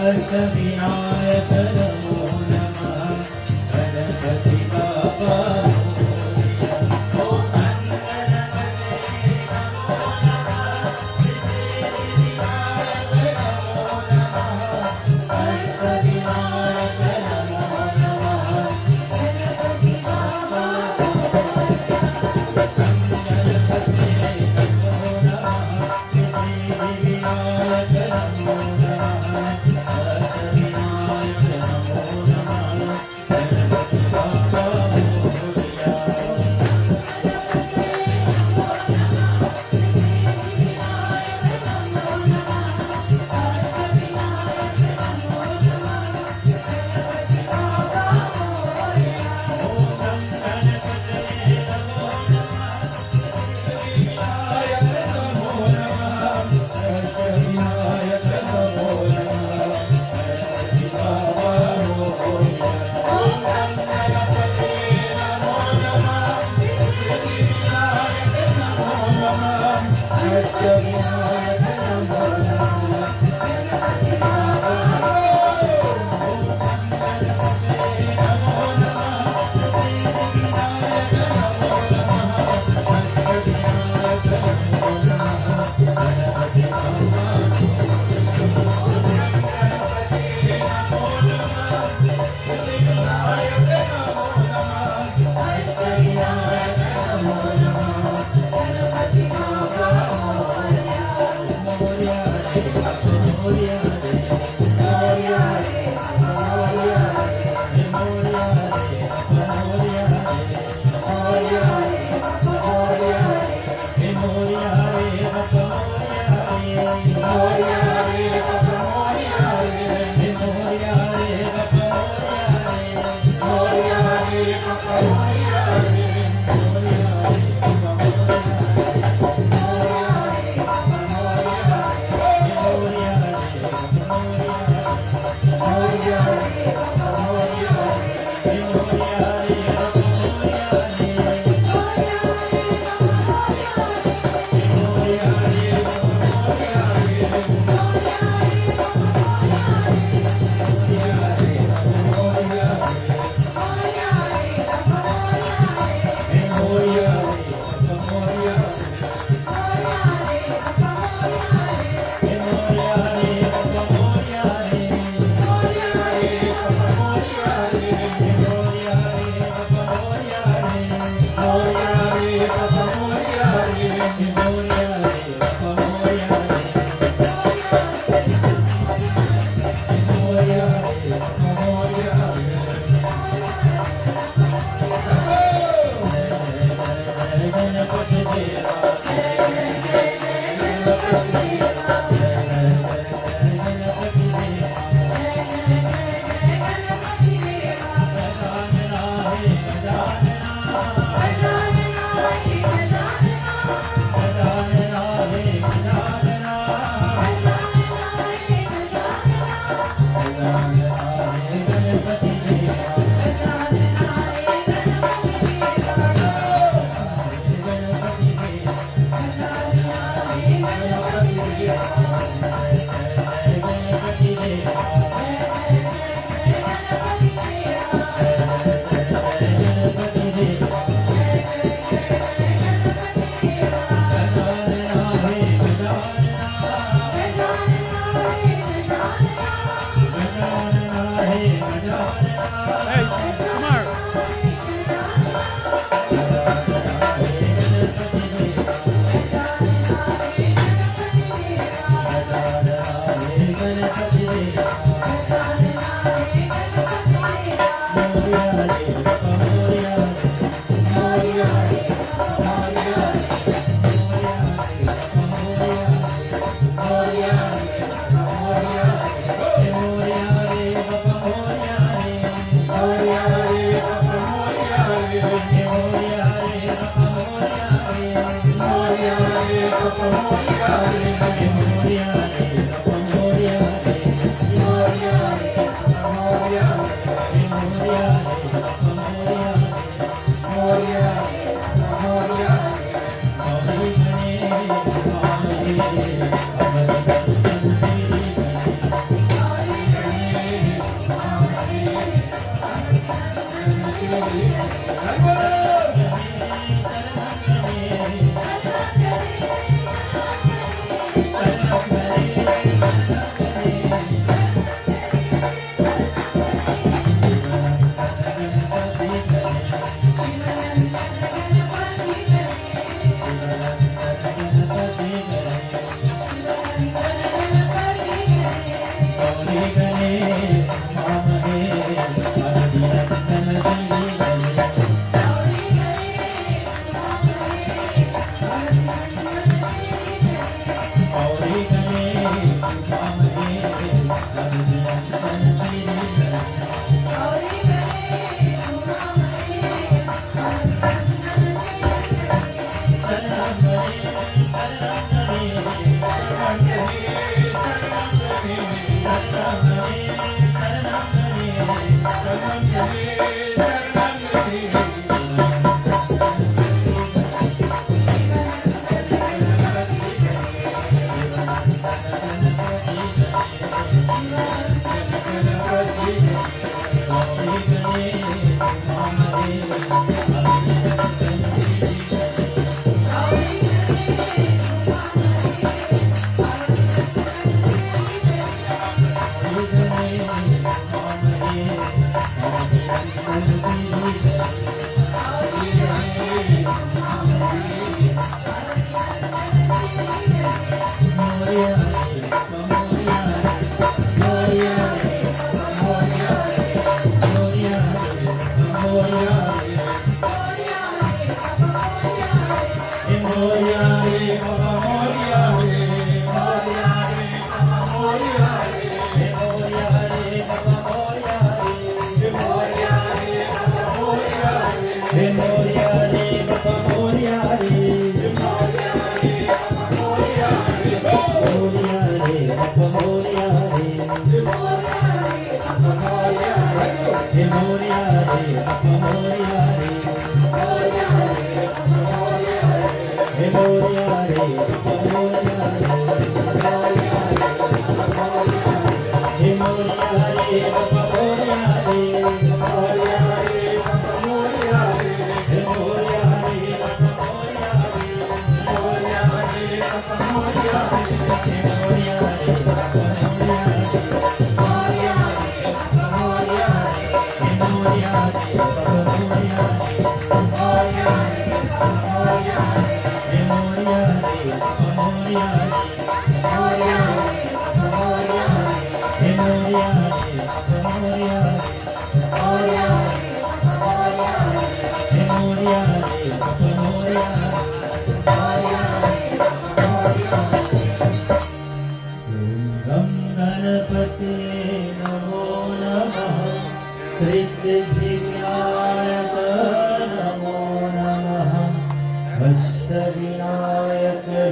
अष्टविनायक नमो नमः गणपति बाबा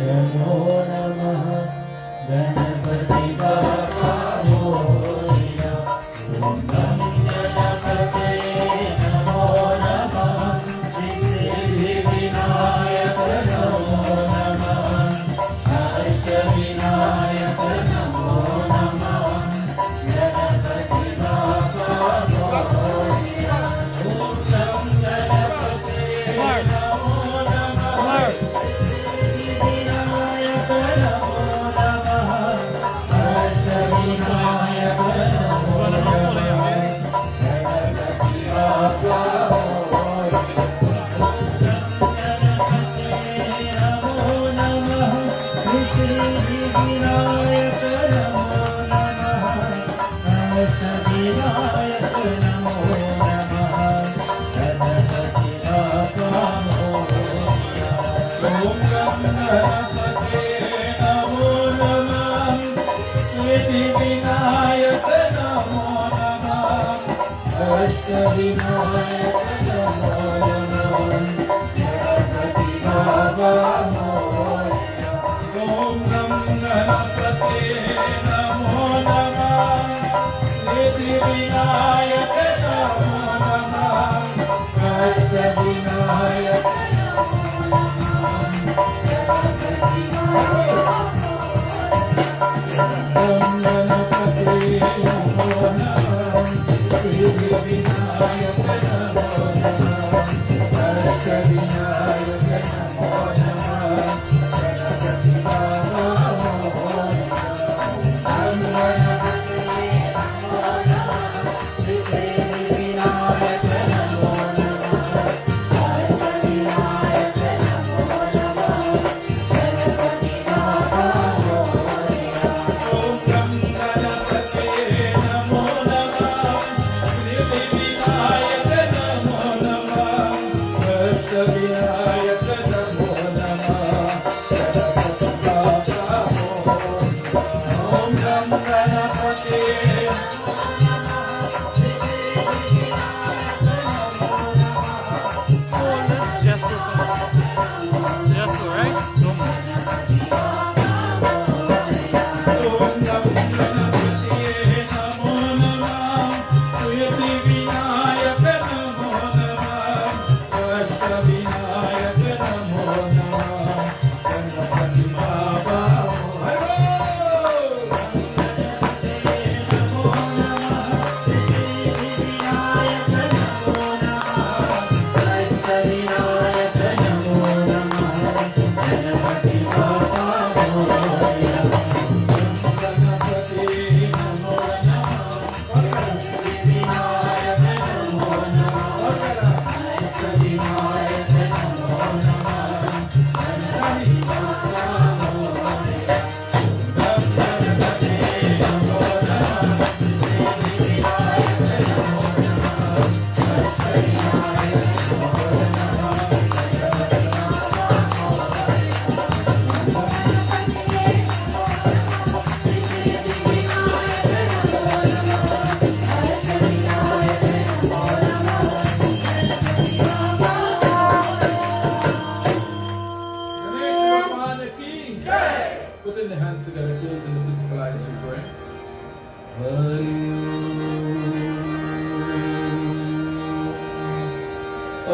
Namo Namah Shri Ganesh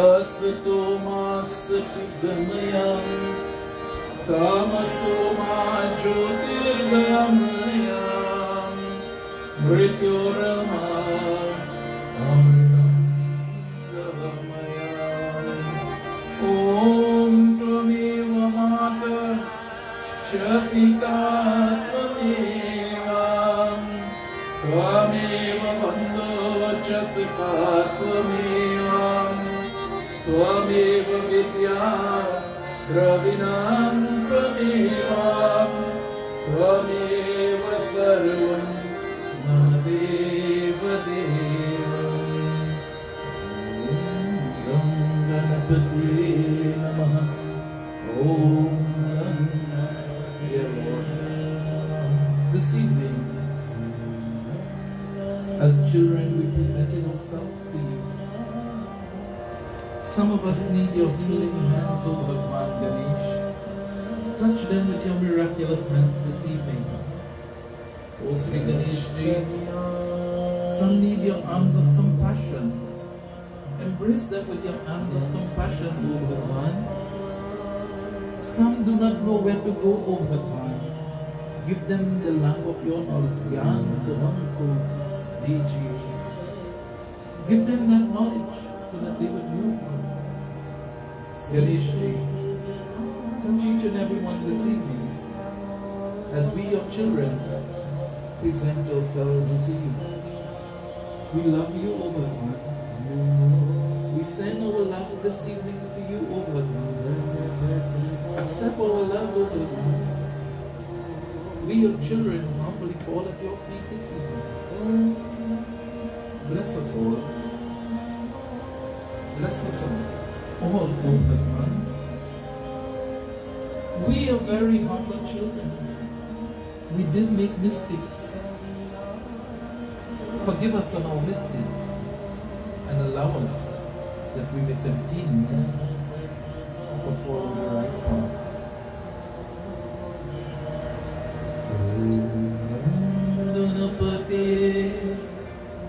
Asatoma Satgamaya Tamasoma Jyotirgamaya Mrityorama Amritamaya Om Tvameva Mata Chapita Tvameva Tvameva Bandho Chasika Tvameva Tvameva Vidya Dravinam Tvameva Tvameva Sarvam Mahadeva Devam Om Ganapati Namaha Om Dear Lord, this evening, as children, we presented ourselves to you. Some of us need your healing hands, O Bhagwan Ganesh. Touch them with your miraculous hands this evening. O Shri Ganesh Ji, some need your arms of compassion. Embrace them with your arms of compassion, O Bhagwan. Some do not know where to go, O Bhagwan. Give them the lamp of your knowledge. Gyan Kavanko Deji. Give them that knowledge so that they would move on. Ganesh Ji, touch each and every one this evening as we, your children, present ourselves to you. We love you, O Bhagwan. We send our love this evening to you, O Bhagwan. Accept our love, O Bhagwan. We, your children, humbly fall at your feet this evening. Bless us all. Bless us all. All, O Bhagwan. We are very humble children. We did make mistakes. Forgive us on our mistakes and allow us that we may continue to follow the right path.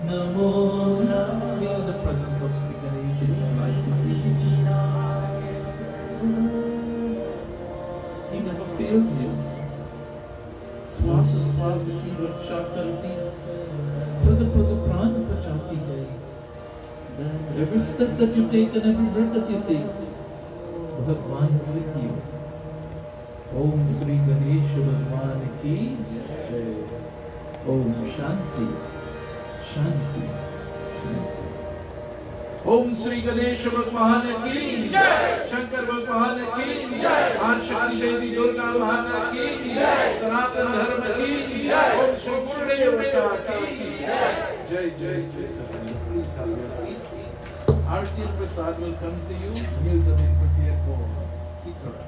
Namo Namo. Feel the presence of Shri Ganesh in your life this evening. He never fails you. Swasa swasa ki raksha karti, pada pada prana bachati hai. Every step that you take and every breath that you take, Bhagwan is with you. Om Shri Ganesh Bhagwan ki jai. Om Shanti, Shanti, Shanti. Om Shri Ganesh Bhagwan ki jai. Shankar Bhagwan ki jai. Adi Shakti Devi Durga Mahana ki jai. Sanatan Dharma ki jai. Om Shri Gurudev ki jai. Jai Jai Sita. Please have your seats. Aarti and Prasad will come to you. Meals have been prepared for Sikara.